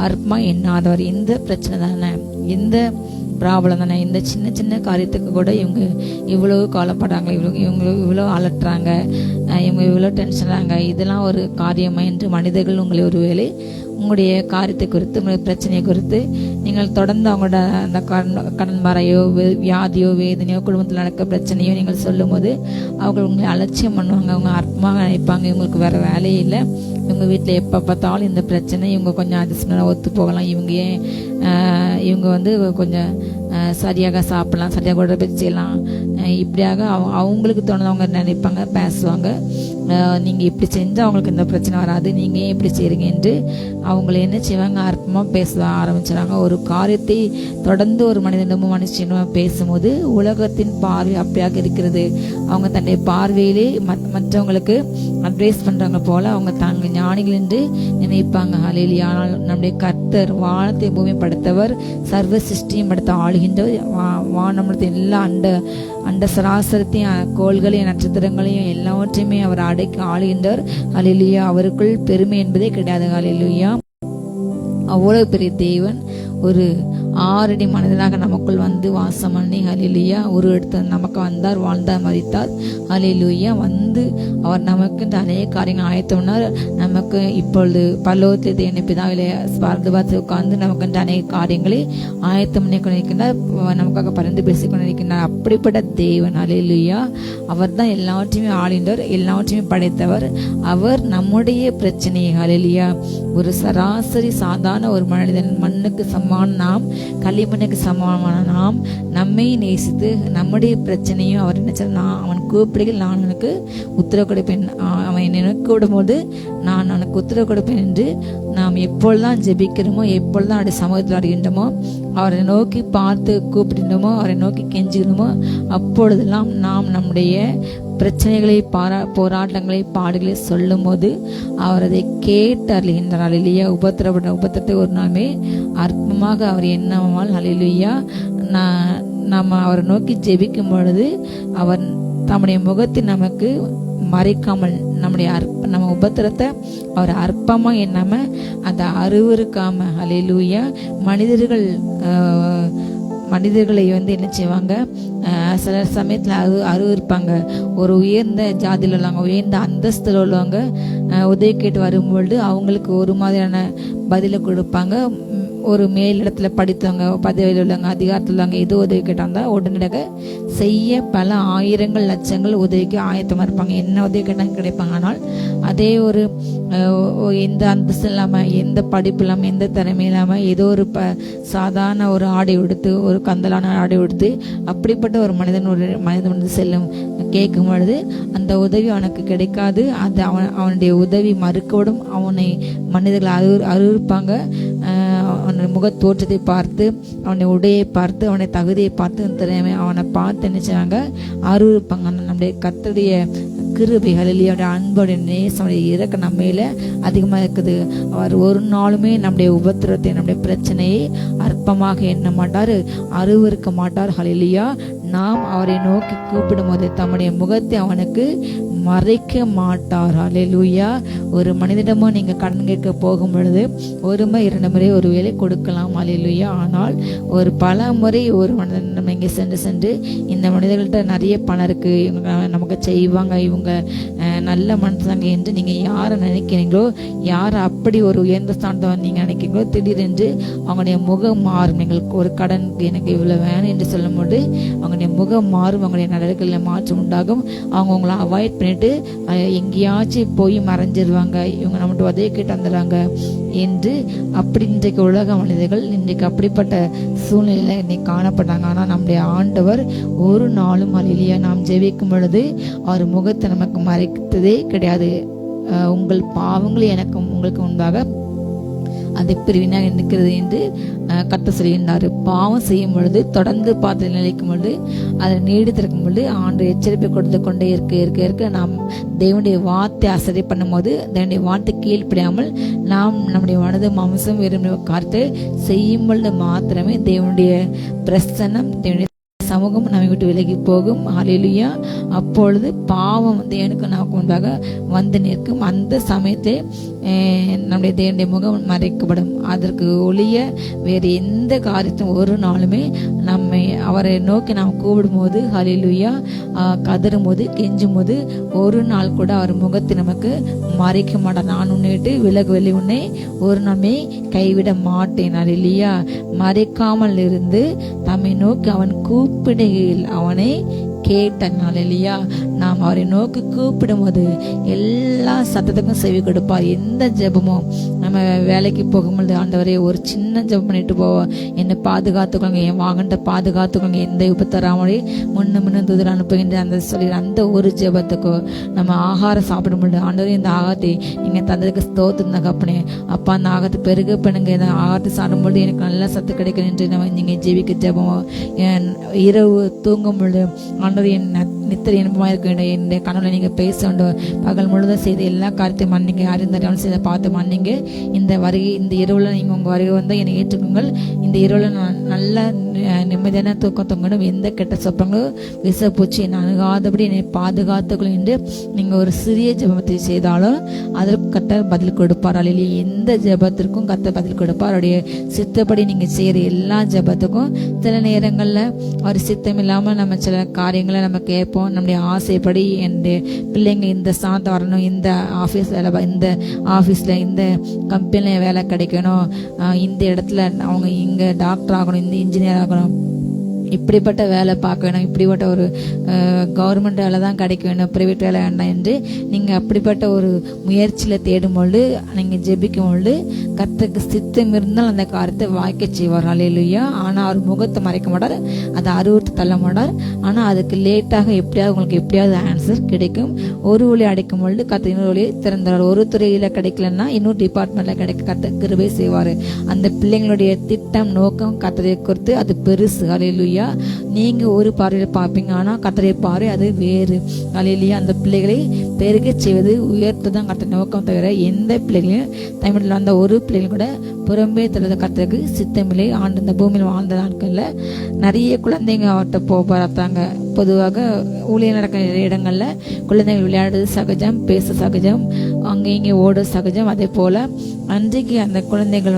அற்பமா எண்ணாதவர். இந்த பிரச்சனை தானே, இந்த ப்ராப்ளம் தானே, இந்த சின்ன சின்ன காரியத்துக்கு கூட இவங்க இவ்வளோ கவலைப்படுறாங்க, இவங்க இவ்வளோ அலட்டுறாங்க, இவங்க இவ்வளோ டென்ஷனாங்க, இதெல்லாம் ஒரு காரியமா என்று மனிதர்கள் உங்களை ஒருவேளை உங்களுடைய காரியத்தை குறித்து, உங்களுடைய பிரச்சனையை குறித்து நீங்கள் தொடர்ந்து அவங்களோட அந்த கடன் மறையோ வியாதியோ வேதனையோ குடும்பத்தில் நடக்க பிரச்சனையோ நீங்கள் சொல்லும் போது அவங்க உங்களை அலட்சியம் பண்ணுவாங்க. அவங்க அற்பமாக நினைப்பாங்க, இவங்களுக்கு வேற வேலையே இல்லை, இவங்க வீட்டில் எப்போ பார்த்தாலும் இந்த பிரச்சனை, இவங்க கொஞ்சம் அதிர்ஷ்டம் ஒத்து போகலாம், இவங்க ஏன் இவங்க வந்து கொஞ்சம் சரியாக சாப்பிடலாம், சரியாக கூட செய்யலாம், இப்படியாக அவங்களுக்கு தோணுதவங்க நினைப்பாங்க, பேசுவாங்க. நீங்கள் இப்படி செஞ்சால் அவங்களுக்கு இந்த பிரச்சனை வராது, நீங்கள் ஏன் இப்படி செய்கிறீங்க என்று அவங்கள என்ன செய்வாங்க, அற்பமாக பேச ஆரம்பிச்சிடாங்க. ஒரு காரியத்தை தொடர்ந்து ஒரு மனிதனமும் மனுஷனும் பேசும்போது உலகத்தின் பார்வை அப்படியாக இருக்கிறது. அவங்க தன்னுடைய பார்வையிலே மற்றவங்களுக்கு அட்வைஸ் பண்ணுறாங்க போல அவங்க தாங்க ஞானிகள் என்று நினைப்பாங்க. ஹல்லேலூயா. ஆனால் நம்முடைய கர்த்தர் வானத்தை பூமி படைத்தவர், சர்வ சிருஷ்டியும் படைத்த ஆளுகின்றவர், வானமத்தை எல்லா அண்ட சராசரத்தையும் கோள்களையும் நட்சத்திரங்களையும் எல்லாவற்றையுமே அவர் அடக்கி ஆளுகின்றவர். ஹல்லேலூயா. அவருக்குள் பெருமை என்பதே கிடையாது. ஹல்லேலூயா. அவ்வளவு பெரிய தேவன் ஒரு 6 அடி மனிதனாக நமக்குள் வந்து வாசம் பண்ணி, ஹல்லேலூயா, ஒரு இடத்துல நமக்கு வந்தார், வாழ்ந்தார், மரித்தார். ஹல்லேலூயா. வந்து அவர் நமக்கு அநேக காரியங்கள் ஆயத்தம்னார். நமக்கு இப்பொழுது பரலோகத்தில் தேவனை பிதாவிலே பார்த்து உட்கார்ந்து நமக்கு அநேக காரியங்களை ஆயத்தம் பண்ணி கொண்டிருக்கின்றார், நமக்காக பரிந்து பேசிக் கொண்டிருக்கின்றார். அப்படிப்பட்ட தேவன். ஹல்லேலூயா. அவர் தான் எல்லாவற்றையுமே ஆளுகின்றவர், எல்லாவற்றையுமே படைத்தவர். அவர் நம்முடைய பிரச்சனையை, ஹல்லேலூயா, ஒரு சராசரி சாதாரண ஒரு மனிதன், மண்ணுக்கு சமமான நாம், களிமண்ணுக்கு சமமான நாம், நம்மை நேசித்து நம்முடைய பிரச்சனையும் அவர் நினைச்சார், நான் அவன் கூப்பிடுகள் நான் உனக்கு உத்தரவு கொடுப்பேன், அவன் என்னை நோக்கி விடும்போது நான் உனக்கு உத்தரவு கொடுப்பேன் என்று நாம் எப்பொழுதுதான் ஜெபிக்கிறோமோ, எப்பொழுதுதான் அவருடைய சமூகத்தில் அறிகின்றோமோ, அவரை நோக்கி பார்த்து கூப்பிடுறோமோ, அவரை நோக்கி கெஞ்சுகிறோமோ, அப்பொழுதெல்லாம் நாம் நம்முடைய பிரச்சனைகளை போராட்டங்களை பாடுகளை சொல்லும் போது அவர் அதை கேட்டு அருளுகின்றார். இல்லையா? உபத்திரத்தை ஒரு நாளுமே அற்பமாக அவர் எண்ணாமல், ஹல்லேலூயா, நம்ம அவரை நோக்கி ஜெபிக்கும் பொழுது அவர் தம்முடைய முகத்தை நமக்கு மறைக்காமல் நம்ம உபத்திரத்தை அவர் அற்பமா எண்ணாம அதை அருவருக்காம, ஹல்லேலூயா, மனிதர்களை வந்து என்ன செய்வாங்க, சில சமயத்தில் அருவருப்பாங்க. ஒரு உயர்ந்த ஜாதியில் உள்ளவங்க, உயர்ந்த அந்தஸ்தில் உள்ளவங்க உதவி கேட்டு வரும்பொழுது அவங்களுக்கு ஒரு மாதிரியான பதிலை கொடுப்பாங்க. ஒரு மேலிடத்துல படித்தவங்க, பதவியில் உள்ளவங்க, அதிகாரத்தில் உள்ளவங்க எது உதவி கேட்டாங்க உடனடியாக செய்ய பல ஆயிரங்கள் லட்சங்கள் உதவிக்கு ஆயத்தமாக இருப்பாங்க. என்ன உதவி கேட்டாங்க கிடைப்பாங்க. ஆனால் அதே ஒரு எந்த அந்தஸ்து இல்லாமல், எந்த படிப்பு இல்லாமல், எந்த திறமை இல்லாமல், ஏதோ ஒரு சாதாரண ஒரு ஆடை உடுத்து, ஒரு கந்தலான ஆடை உடுத்து அப்படிப்பட்ட ஒரு மனிதன் வந்து செல்லும் கேட்கும் பொழுது அந்த உதவி அவனுக்கு கிடைக்காது. அது அவனுடைய உதவி மறுக்கப்படும். அவனை மனிதர்கள் அருவருப்பாங்க. அவனுடைய முக தோற்றத்தை பார்த்து, அவனுடைய உடையை பார்த்து, அவனுடைய தகுதியை பார்த்து, திறமை அவனை பார்த்து நினைச்சாங்க அருவருப்பாங்க. நம்முடைய கர்த்தருடைய கிருபை, ஹல்லேலூயா, அன்புடைய நேசம், இறக்க நம்ம மேல அதிகமாக இருக்குது. அவர் ஒரு நாளுமே நம்முடைய உபத்திரத்தை, நம்முடைய பிரச்சனையை அற்பமாக எண்ண மாட்டார், அருவருக்க மாட்டார். ஹல்லேலூயா. நாம் அவரை நோக்கி கூப்பிடும் போது தம்முடைய முகத்தை அவனுக்கு மறைக்க மாட்டார். ஹல்லேலூயா. ஒரு மனிதனிடமோ நீங்க கடன் கேட்க போகும் பொழுது ஒரு முறை 2 முறை ஒரு வேளை கொடுக்கலாம். ஹல்லேலூயா. ஆனால் ஒரு பல முறை ஒரு மனிதனிடம் இங்கே சென்று இந்த மனிதர்கள்ட்ட நிறைய பணம் இருக்கு, இவங்க நமக்கு செய்வாங்க, இவங்க நல்ல மனுஷங்க என்று நீங்க யாரை நினைக்கிறீங்களோ, யார் அப்படி ஒரு உயர்ந்த ஸ்தானத்தை நீங்க நினைக்கிறீங்களோ, திடீரென்று அவங்களுடைய முகம் மாறும். எங்களுக்கு ஒரு கடனுக்கு எனக்கு இவ்வளவு வேணும் என்று சொல்லும் போது அவங்களுடைய முகம் மாறும், அவங்களுடைய நடவடிக்கைகளில் மாற்றம் உண்டாகும். அவங்க உங்களை அவாய்ட் பண்ணிட்டு எங்கேயாச்சும் போய் மறைஞ்சிருவாங்க, இவங்க நம்மகிட்ட உதவி கேட்டு வந்துடுறாங்க என்று. அப்படி இன்றைக்கு உலக மனிதர்கள் இன்றைக்கு அப்படிப்பட்ட சூழ்நிலையில இன்னைக்கு காணப்பட்டாங்க. ஆனால் நம்முடைய ஆண்டவர் ஒரு நாளும் ஹல்லேலூயா நாம் ஜெபிக்கும் பொழுது அவர் முகத்தை நமக்கு மறைத்ததே கிடையாது. உங்கள் பாவங்கள் எனக்கும் உங்களுக்கு முன்பாக அதை பிரிவினாக நிற்கிறது என்று கர்த்தர் சொல்கின்றார். பாவம் செய்யும் பொழுது தொடர்ந்து பார்த்து நிலைக்கும் பொழுது அதை நீடித்திருக்கும் பொழுது ஆண்டு எச்சரிப்பை கொடுத்து கொண்டே இருக்க நாம் தேவனுடைய வார்த்தை அசரை பண்ணும் போது, தேவனுடைய வார்த்தை கீழ்ப்படியாமல் நாம் நம்முடைய மனது மாம்சம் விரும்பிய காரியத்தை செய்யும் பொழுது மாத்திரமே தேவனுடைய பிரசன்னம், தேவனுடைய சமூகம் நம்மை விட்டு விலகி போகும். ஹல்லேலூயா. அப்பொழுது பாவம் தேவனுக்கு நமக்கு முன்பாக வந்து நிற்கும். அந்த சமயத்தை நம்முடைய தேவனுடைய முகம் மறைக்கப்படும். அதற்கு ஒழிய வேறு எந்த காரியத்தையும் ஒரு நாளுமே நம்மை அவரை நோக்கி நாம் கூப்பிடும் போது, ஹல்லேலூயா, கதறும் போது, கெஞ்சும் போது ஒரு நாள் கூட அவர் முகத்தை நமக்கு மறைக்க மாட்டார். நான் உன்னை விட்டு விலகுவதில்லை, உன்னை ஒரு நாளுமே கைவிட மாட்டேன். ஹல்லேலூயா. மறைக்காமல் இருந்து தம்மை நோக்கி அவன் கூப்பிடுகையில் அவனை கேட்டான். ஹல்லேலூயா. நாம் அவரை நோக்கி கூப்பிடும் போது எல்லா சத்தத்துக்கும் செவி கொடுப்பார். எந்த ஜெபமும் நம்ம வேலைக்கு போகும்போது ஆண்டவரே ஒரு சின்ன ஜெபம் பண்ணிட்டு போவோம், என்னை பாதுகாத்துக்கோங்க, என் வாகனத்தை பாதுகாத்துக்கோங்க, எந்த விபத்தராமலே முன்ன தூதர் அனுப்புகின்ற அந்த சொல்லி அந்த ஒரு ஜெபத்துக்கோ, நம்ம ஆகாரம் சாப்பிடும்போது ஆண்டவரே இந்த ஆகத்தை நீங்க தந்ததுக்கு ஸ்தோத்திரம் தகப்பனே, அப்பா அந்த ஆகத்தை பெருக பண்ணுங்க, இந்த ஆகத்தை சாப்பிடும்போது எனக்கு நல்ல சத்து கிடைக்கணும் என்று நம்ம நீங்க ஜெபிக்க ஜெபம். இரவு தூங்கும் பொழுது ஆண்டவர் என் நித்திரை இன்பமாக இருக்க வேண்டும், என்னுடைய கனவுல நீங்க பேச வேண்டும், பகல் முழுவதும் செய்த எல்லா காரியத்தையும் மன்னிங்க, அறிந்தறியாமல் செய்த பார்த்து மன்னிங்க. இந்த வருகை, இந்த இரவுல நீங்க உங்க வருகை வந்தால் என்னை ஏற்றுக்கோங்கள். இந்த இரவுல நான் நல்ல நிம்மதியான தூக்கம் தூங்கணும், எந்த கெட்ட சொப்பங்களும் விசப்பூச்சி என்னை அணுகாதபடி என்னை பாதுகாத்துக்கொள்ளும் என்று நீங்க ஒரு சிறிய ஜெபத்தை செய்தாலும் அதற்கு கர்த்தர் பதில் கொடுப்பார். அல்லேலூயா. எந்த ஜெபத்திற்கும் கர்த்தர் பதில் கொடுப்பார். அவருடைய சித்தப்படி நீங்க செய்யற எல்லா ஜெபத்துக்கும் சில நேரங்கள்ல அவர் சித்தம் இல்லாம நம்ம சில காரியங்களை நம்ம கேட்போம். நம்முடைய ஆசைப்படி என்னுடைய பிள்ளைங்க இந்த ஸ்தானத்தை வரணும், இந்த ஆஃபீஸ் வேலை, இந்த ஆஃபீஸ்ல இந்த கம்பெனில வேலை கிடைக்கணும், இந்த இடத்துல அவங்க இங்க டாக்டர் ஆகணும், இந்த இன்ஜினியர் ஆகணும், இப்படிப்பட்ட வேலை பார்க்க வேணும், இப்படிப்பட்ட ஒரு கவர்மெண்ட் வேலை தான் கிடைக்க வேணும், பிரைவேட் வேலை வேண்டாம் என்று நீங்கள் அப்படிப்பட்ட ஒரு முயற்சியில் தேடும் பொழுது, நீங்கள் ஜெபிக்கும் பொழுது கர்த்தருக்கு சித்தம் இருந்தால் அந்த காரியத்தை வாய்க்க செய்வார். ஹல்லேலூயா. ஆனால் அவர் முகத்தை மறைக்க மாட்டார், அதை அறுவத்து தள்ள மாட்டார். ஆனால் அதுக்கு லேட்டாக எப்படியாவது உங்களுக்கு எப்படியாவது ஆன்சர் கிடைக்கும். ஒரு வழி அடைக்கும் பொழுது கர்த்தர் இன்னொரு வழியை திறந்தார். ஒரு துறையில் கிடைக்கலன்னா இன்னொரு டிபார்ட்மெண்ட்ல கிடைக்க கர்த்தர் கிருபை செய்வார். அந்த பிள்ளைங்களுடைய திட்டம் நோக்கம் கர்த்தரை குறித்து அது பெருசு. ஹல்லேலூயா. நீங்க ஒரு பார்வையில் பார்ப்பீங்க, ஆனா கர்த்தருடைய பார்வை அது வேறு. ஹல்லேலூயா. அந்த பிள்ளைகளை பெருக செய்வது உயர்த்துதான் கர்த்தர் நோக்கம், தவிர எந்த பிள்ளைகளையும் தமிழில் வந்த ஒரு பிள்ளைகள் கூட புறம்பே தருவது கர்த்தருக்கு சித்தமில்லை. ஆண்டு இந்த பூமியில் வாழ்ந்த நாட்கள்ல நிறைய குழந்தைங்க அவர்கிட்ட பார்த்தாங்க. பொதுவாக ஊழியர் நடக்கிற இடங்கள்ல குழந்தைகள் விளையாடுறது சகஜம், பேச சகஜம், அங்கே இங்கே ஓட சகஜம். அதே போல அன்றைக்கு அந்த குழந்தைகள்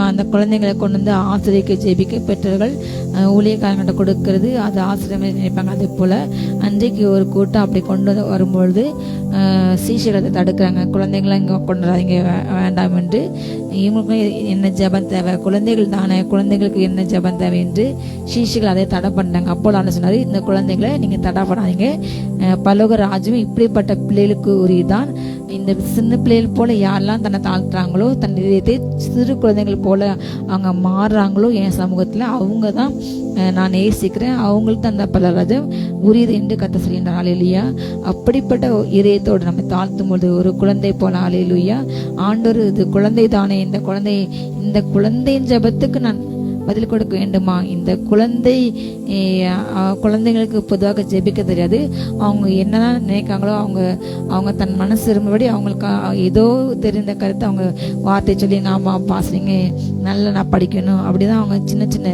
அந்த குழந்தைங்களை கொண்டு வந்து ஆசிரியருக்கு ஜெபிக்க பெற்றோர்கள் ஊழியக்காரங்கிட்ட கொடுக்கறது, அது ஆசிரியர் நினைப்பாங்க. அதே போல அன்றைக்கு ஒரு கூட்டம் அப்படி கொண்டு வரும்பொழுது சீஷர்கள் அதை தடுக்கிறாங்க. குழந்தைங்களை இங்கே கொண்டு வராதீங்க, வேண்டாம் என்று. இவங்களுக்கும் என்ன ஜெபம் தேவை, குழந்தைகள் தானே, குழந்தைகளுக்கு என்ன ஜெபம் தேவை என்று சீஷர்கள் அதை தடை பண்ணாங்க. அப்போ நான் சொன்னார், இந்த குழந்தைகளை நீங்கள் தடை பண்ணாதீங்க, பரலோக ராஜ்யம் இப்படிப்பட்ட பிள்ளைகளுக்கு உரியதான். இந்த சின்ன பிள்ளைகள் போல யாரெல்லாம் தன்னை தாழ்த்துறாங்களோ, தன் இதயத்தை சிறு குழந்தைகள் போல அவங்க மாறுறாங்களோ என் சமூகத்தில், அவங்க தான் நான் நேசிக்கிறேன், அவங்களுக்கு அந்த பலராஜம் உரியது என்று கத்த சொல்கின்றார். ஹல்லேலூயா. அப்படிப்பட்ட இதயத்தோடு நம்ம தாழ்த்தும் பொழுது ஒரு குழந்தை போல, ஹல்லேலூயா, ஆண்டவர் இது குழந்தை தானே, இந்த குழந்தையின் ஜெபத்துக்கு நான் பதில் கொடுக்க வேண்டுமா? இந்த குழந்தைங்களுக்கு பொதுவாக ஜெபிக்க தெரியாது. அவங்க என்னதான் நினைக்காங்களோ, அவங்க தன் மனசு விரும்பபடி அவங்களுக்கு ஏதோ தெரிந்த கருத்தை அவங்க வார்த்தை சொல்லி, நாம பாசுறீங்க, நல்லா நான் படிக்கணும், அப்படிதான் அவங்க சின்ன சின்ன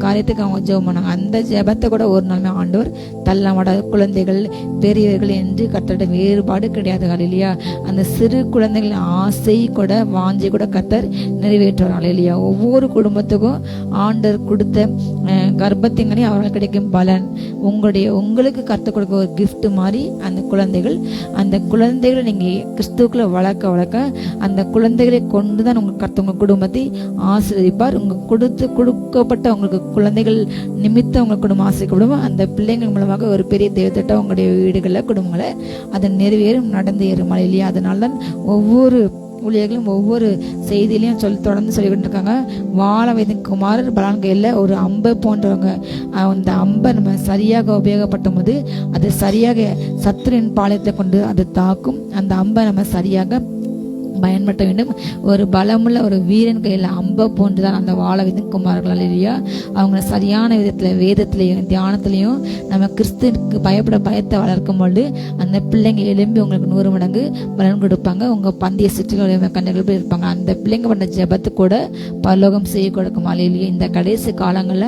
காரியத்துக்கு அவங்க ஜெபம் பண்ணாங்க. அந்த ஜெபத்தை கூட ஒரு நாளுமே ஆண்டவர் தள்ள மாட்டார். குழந்தைகள் பெரியவர்கள் என்று கர்த்தருடைய வேறுபாடு கிடையாது. ஹல்லேலூயா. அந்த சிறு குழந்தைகளின் ஆசை கூட வாஞ்சை கூட கர்த்தர் நிறைவேற்றுவார். ஹல்லேலூயா. ஒவ்வொரு குடும்பத்துக்கும் ஆண்டவர் கொடுத்த கர்ப்பத்திங்களையும் அவர்களுக்கு கிடைக்கும் பலன் உங்களுக்கு கர்த்தர் கொடுக்க ஒரு கிஃப்ட் மாதிரி அந்த குழந்தைகளை நீங்க கிறிஸ்துவுக்குள்ள வளர்க்க அந்த குழந்தைகளை கொண்டுதான் உங்க குடும்பத்தை ஆசீர்வதிப்பார். கொடுக்கப்பட்ட உங்களுக்கு குழந்தைகள் நிமித்தம் உங்க குடும்பம் ஆசீர்வதிக்கப்படும். அந்த பிள்ளைங்கள் மூலமாக ஒரு பெரிய தேவத்திட்டம் உங்களுடைய வீடுகளில் குடும்பங்களை அதன் நிறைவேறும் நடந்து ஏறும். இல்லையா? அதனால்தான் ஒவ்வொரு ஊழியர்களும் ஒவ்வொரு செய்தியிலையும் தொடர்ந்து சொல்லிக்கிட்டு இருக்காங்க, வாழ வைத்த குமாரர் பலான்கையில் ஒரு அம்பை போன்றவங்க. அந்த அம்பை நம்ம சரியாக உபயோகப்படும் போது அது சரியாக சத்துருவின் பாளையத்தை கொண்டு அது தாக்கும். அந்த அம்பை நம்ம சரியாக பயன்படுத்த வேண்டும். ஒரு பலமுள்ள ஒரு வீரன் கையில் அம்பை போன்றுதான் அந்த வாழ வைத்த குமாரர்கள். இல்லையா? அவங்க சரியான விதத்தில் வேதத்திலையும் தியானத்திலையும் நம்ம கிறிஸ்துவுக்கு பயத்தை வளர்க்கும் பொழுது அந்த பிள்ளைங்க எழும்பி உங்களுக்கு 100 மடங்கு பலன் கொடுப்பாங்க. உங்க பந்தய சுற்றுகள் கண்ணுகள் போய் இருப்பாங்க. அந்த பிள்ளைங்க பண்ண ஜெபத்து கூட பரலோகம் செய்ய கொடுக்கும். இல்லையா? இந்த கடைசி காலங்களில்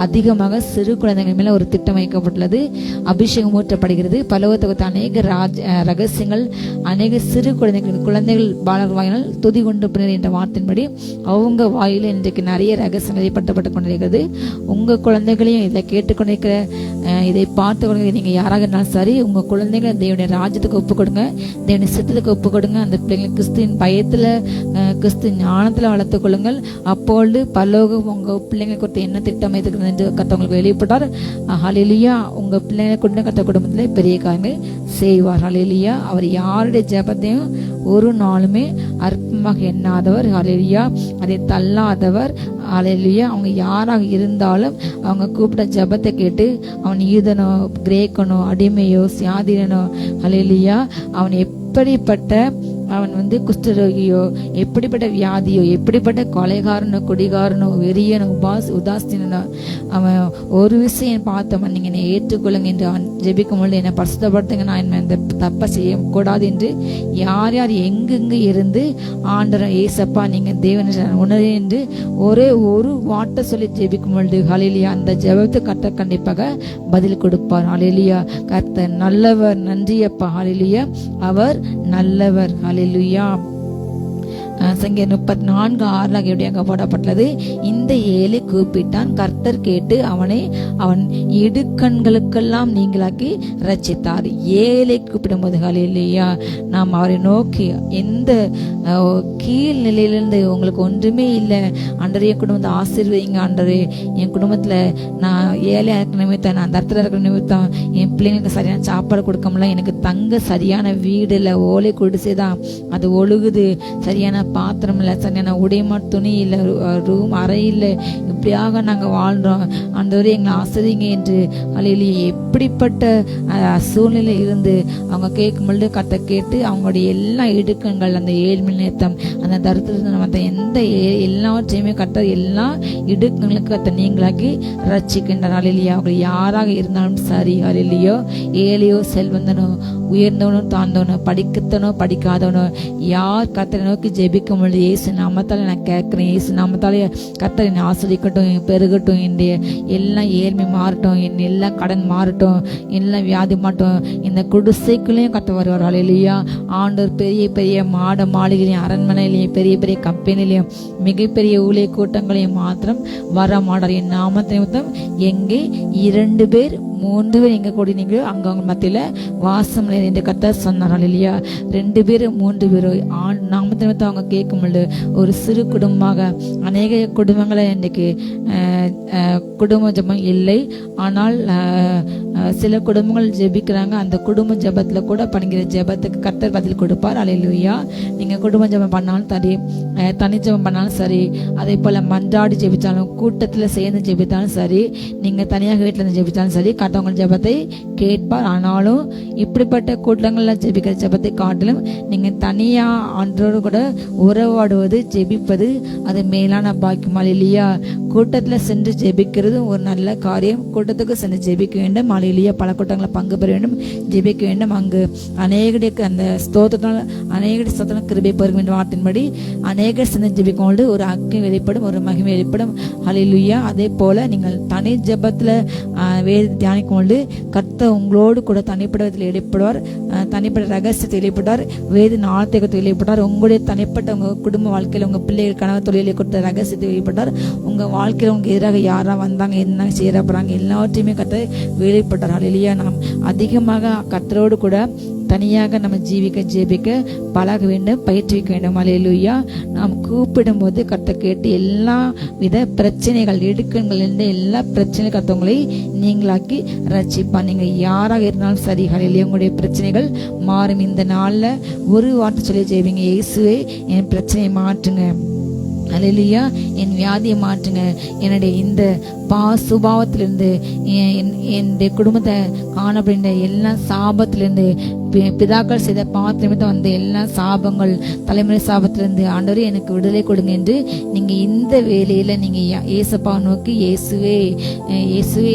அதிகமாக சிறு குழந்தைகள் மேல ஒரு திட்டம் வைக்கப்பட்டுள்ளது. அபிஷேகம் ஊற்றப்படுகிறது. பரலோகத்துக்கு அநேக ரகசியங்கள் அநேக சிறு குழந்தைகள் வாயினால் துதி கொண்டு பின்னர் என்ற வார்த்தையின்படி அவங்க வாயில இன்றைக்கு நிறைய ரகசியம் வெளிப்படுத்தப்பட்டு கொண்டிருக்கிறது. உங்க குழந்தைகளையும் இதை கேட்டுக்கொண்டிருக்கிற, இதை பார்த்து கொண்டு நீங்க யாராக இருந்தாலும் சரி, உங்க குழந்தைகளை தேவனுடைய ராஜ்யத்துக்கு ஒப்பு கொடுங்க, தேவனுடைய சித்தத்துக்கு ஒப்பு கொடுங்க. அந்த பிள்ளைங்களை கிறிஸ்துவின் பயத்துல கிறிஸ்து ஞானத்துல வளர்த்துக் கொள்ளுங்கள். அப்பொழுது பரலோகம் உங்க பிள்ளைங்களை கொடுத்து என்ன திட்டம் இருக்கிறது என்று கர்த்தர் வெளிப்பட்டார். ஹல்லேலூயா. உங்க பிள்ளைங்களை கொண்டு கர்த்தர் குடும்பத்துல பெரிய காரியங்கள் செய்வார். ஹல்லேலூயா. அவர் யாருடைய ஜெபத்தையும் ஒரு நாளுமே அற்பமாக எண்ணாதவர். ஹல்லேலூயா. அதை தள்ளாதவர். ஹல்லேலூயா. அவங்க யாராக இருந்தாலும் அவங்க கூப்பிட்ட ஜெபத்தை கேட்டு, அவன் ஈதனோ கிரேக்கனோ அடிமையோ சியாதீனனோ, ஹல்லேலூயா, அவன் எப்படிப்பட்ட குஷ்டரோகியோ, எப்படிப்பட்ட வியாதியோ, எப்படிப்பட்ட கொலைகாரனோ குடிகாரனோ வெறியனோ உதாசீனனோ, அவன் ஒரு விஷயம் பார்த்தவன் நீங்க என்னை ஏற்றுக்கொள்ளுங்க என்று அவன் ஜெபிக்கும் பொழுது என்னை பரிசுத்தப்படுத்துங்க, நான் இந்த தப்பை செய்யக்கூடாது என்று யார் யார் எங்கெங்கு இருந்து ஆண்டவர் ஏசப்பா நீங்க தேவன் உணர்வு என்று ஒரே ஒரு வார்த்தை சொல்லி ஜெபிக்கும் பொழுது, ஹல்லேலூயா, அந்த ஜெபத்தை கர்த்தர் கண்டிப்பாக பதில் கொடுப்பார். ஹல்லேலூயா. கர்த்தர் நல்லவர். நன்றியப்பா. ஹல்லேலூயா. அவர் நல்லவர். ஹல்லேலூயா. சங்கீதம் 34:6 எப்படியாக போடப்பட்டுள்ளது, இந்த ஏழை கூப்பிட்டான், கர்த்தர் கேட்டு அவன் இடுக்கண்களுக்கெல்லாம் நீங்களாக்கி ரட்சித்தார். ஏழை கூப்பிடும் போது ஹல்லேலூயா, நாம் அவரை நோக்கி எந்த கீழ் நிலையிலிருந்து உங்களுக்கு ஒன்றுமே இல்லை ஆண்டவரே, என் குடும்பத்தை ஆசீர்வதிங்க ஆண்டவரே, என் குடும்பத்துல நான் ஏழையா இருக்கிற நிமித்தம், நான் தரத்துல இருக்கிற நிமித்தம் என் பிள்ளைங்களுக்கு சரியான சாப்பாடு கொடுக்க முடியல, எனக்கு தங்க சரியான வீடு இல்லை, ஓலை குடிசைதான் அது ஒழுகுது, சரியான பாத்திரம் இல்லை, சரியான உடைமா துணி இல்லை, ரூம் அறை இல்லை, இப்படியாக நாங்கள் வாழ்றோம் ஆண்டவரே எங்களை ஆசிரியங்க என்று ஹல்லேலூயா. எப்படிப்பட்ட சூழ்நிலை இருந்து அவங்க கேட்கும் பொழுது கத்தை கேட்டு அவங்களுடைய எல்லா இடுக்கங்கள், அந்த ஏழ்மை நேத்தம், அந்த தரித்திரத்தை மற்ற எந்த எல்லாவற்றையுமே கத்த எல்லா இடுக்கங்களுக்கு கத்த நீங்களாக்கி ரட்சிக்கின்றார். ஹல்லேலூயா. அவங்க யாராக இருந்தாலும் சரி, ஹல்லேலூயா, ஏழையோ செல்வந்தனோ உயர்ந்தவனோ தாழ்ந்தவனோ படிக்கத்தனோ படிக்காதவனோ யார் கர்த்தரை நோக்கி ஜெபிக்கும் பொழுது, இயேசு நாமத்தால நான் கேட்கிறேன், இயேசு நாமத்தாலே கர்த்தரை என்னை ஆசீர்வதிக்கட்டும், பெருகட்டும், என்னுடைய எல்லாம் ஏழ்மை மாறட்டும், என் எல்லாம் கடன் மாறட்டும், எல்லாம் வியாதி மாட்டும், இந்த குடிசைக்குள்ளேயும் கர்த்தர் வருவார். ஹல்லேலூயா. ஆண்டவர் பெரிய பெரிய மாட மாளிகையிலையும் அரண்மனையிலையும் பெரிய பெரிய கம்பெனிலையும் மிகப்பெரிய ஊழிய கூட்டங்களையும் மாத்திரம் வர மாட்டார். என் நாமத்தை நிமித்தம் எங்கே 2 பேர் 3 பேர் எங்க கூடி நீங்க அங்க அவங்க மத்தியில வாசம் என்று கர்த்தர் சொன்னார்கள் இல்லையா. 2 பேர் 3 பேர் நாமத்தை அவங்க கேட்க முடியல. ஒரு சிறு குடும்பமாக அநேக குடும்பங்களை இன்னைக்கு குடும்ப ஜெபம் இல்லை. ஆனால் சில குடும்பங்கள் ஜெபிக்கிறாங்க. அந்த குடும்ப ஜெபத்துல கூட பண்ணுகிற ஜெபத்துக்கு கர்த்தர் பதில் கொடுப்பார். அல்லேலூயா. நீங்க குடும்ப ஜெபம் பண்ணாலும் சரி, தனி ஜெபம் பண்ணாலும் சரி, அதே போல மன்றாடி ஜெபித்தாலும், கூட்டத்துல சேர்ந்து ஜெபித்தாலும் சரி, நீங்க தனியாக வீட்டுல இருந்து ஜெபித்தாலும் சரி, கர்த்தர் ஜெபத்தை கேட்பார். ஆனாலும் இப்படிப்பட்ட கூட்டங்கள்ல ஜெபிக்கிற ஜெபத்தை காட்டிலும் நீங்க தனியா ஆண்டவரோடு கூட உறவாடுவது, ஜெபிப்பது அது மேலான பாக்கியம். அல்லேலூயா. கூட்டத்துல சென்று ஜெபிக்கிறது ஒரு நல்ல காரியம். கூட்டத்துக்கு சென்று ஜெபிக்க வேண்டும். அல்லேலூயா. பல கூட்டங்களை பங்கு பெற வேண்டும், ஜெபிக்க வேண்டும். அங்கு அநேகருக்கு அந்த ஸ்தோத்திரத்தால் அநேக ஸ்தோத்திரம் கிருபை பெறும் என்ற வார்த்தையின்படி அநேகர் சென்று ஜெபிக்கும் பொழுது ஒரு அக்கை வெளிப்படும், ஒரு மகிமை வெளிப்படும். அல்லேலூயா. அதே போல நீங்கள் தனி ஜெபத்துல வேத தியானிக்கும் பொழுது கர்த்தர் உங்களோடு கூட தனிப்பட்ட விதத்தில் வெளிப்படுவார், தனிப்பட்ட ரகசியத்தை வெளிப்படுவார், வேத நாளத்தை வெளிப்படுவார். உங்களுடைய தனிப்பட்ட உங்க குடும்ப வாழ்க்கையில் உங்க பிள்ளைகள் கனவு தொழிலை கொடுத்த ரகசியத்தை வெளிப்படுவார். உங்க வாழ்க்கையில் உங்க எதிராக யாரா வந்தாங்க, என்ன செய்ய போறாங்க, எல்லாவற்றையுமே கர்த்தர் வெளிப்பட்டார். அல்லேலூயா. நாம் அதிகமாக கர்த்தரோடு கூட தனியாக நம்ம ஜெபிக்க பழக வேண்டும், பயிற்றுவிக்க வேண்டும். அல்லேலூயா. நாம் கூப்பிடும் போது கர்த்தர் கேட்டு எல்லா வித பிரச்சனைகள் இடுக்கண்கள் இருந்த எல்லா பிரச்சனைகள் கர்த்தவங்களை நீங்களாக்கி ரட்சிப்பார். நீங்க யாராக இருந்தாலும் சரி, அல்லேலூயா, உங்களுடைய பிரச்சனைகள் மாறும். இந்த நாள்ல ஒரு வார்த்தை சொல்லி ஜெபிங்க. இயேசுவே, என் பிரச்சனையை மாற்றுங்க. அல்லேலூயா. என் வியாதியை மாற்றுங்க. என்னுடைய இந்த சுபாவத்திலிருந்து என்னுடைய குடும்பத்தை காணப்படுகின்ற எல்லா சாபத்திலிருந்து, பிதாக்கள் செய்த பாத்திரமிட்டு வந்த எல்லா சாபங்கள், தலைமுறை சாபத்திலிருந்து ஆண்டவரே எனக்கு விடுதலை கொடுங்க என்று நீங்க இந்த வேலையில நீங்க ஏசப்பா நோக்கி, இயேசுவே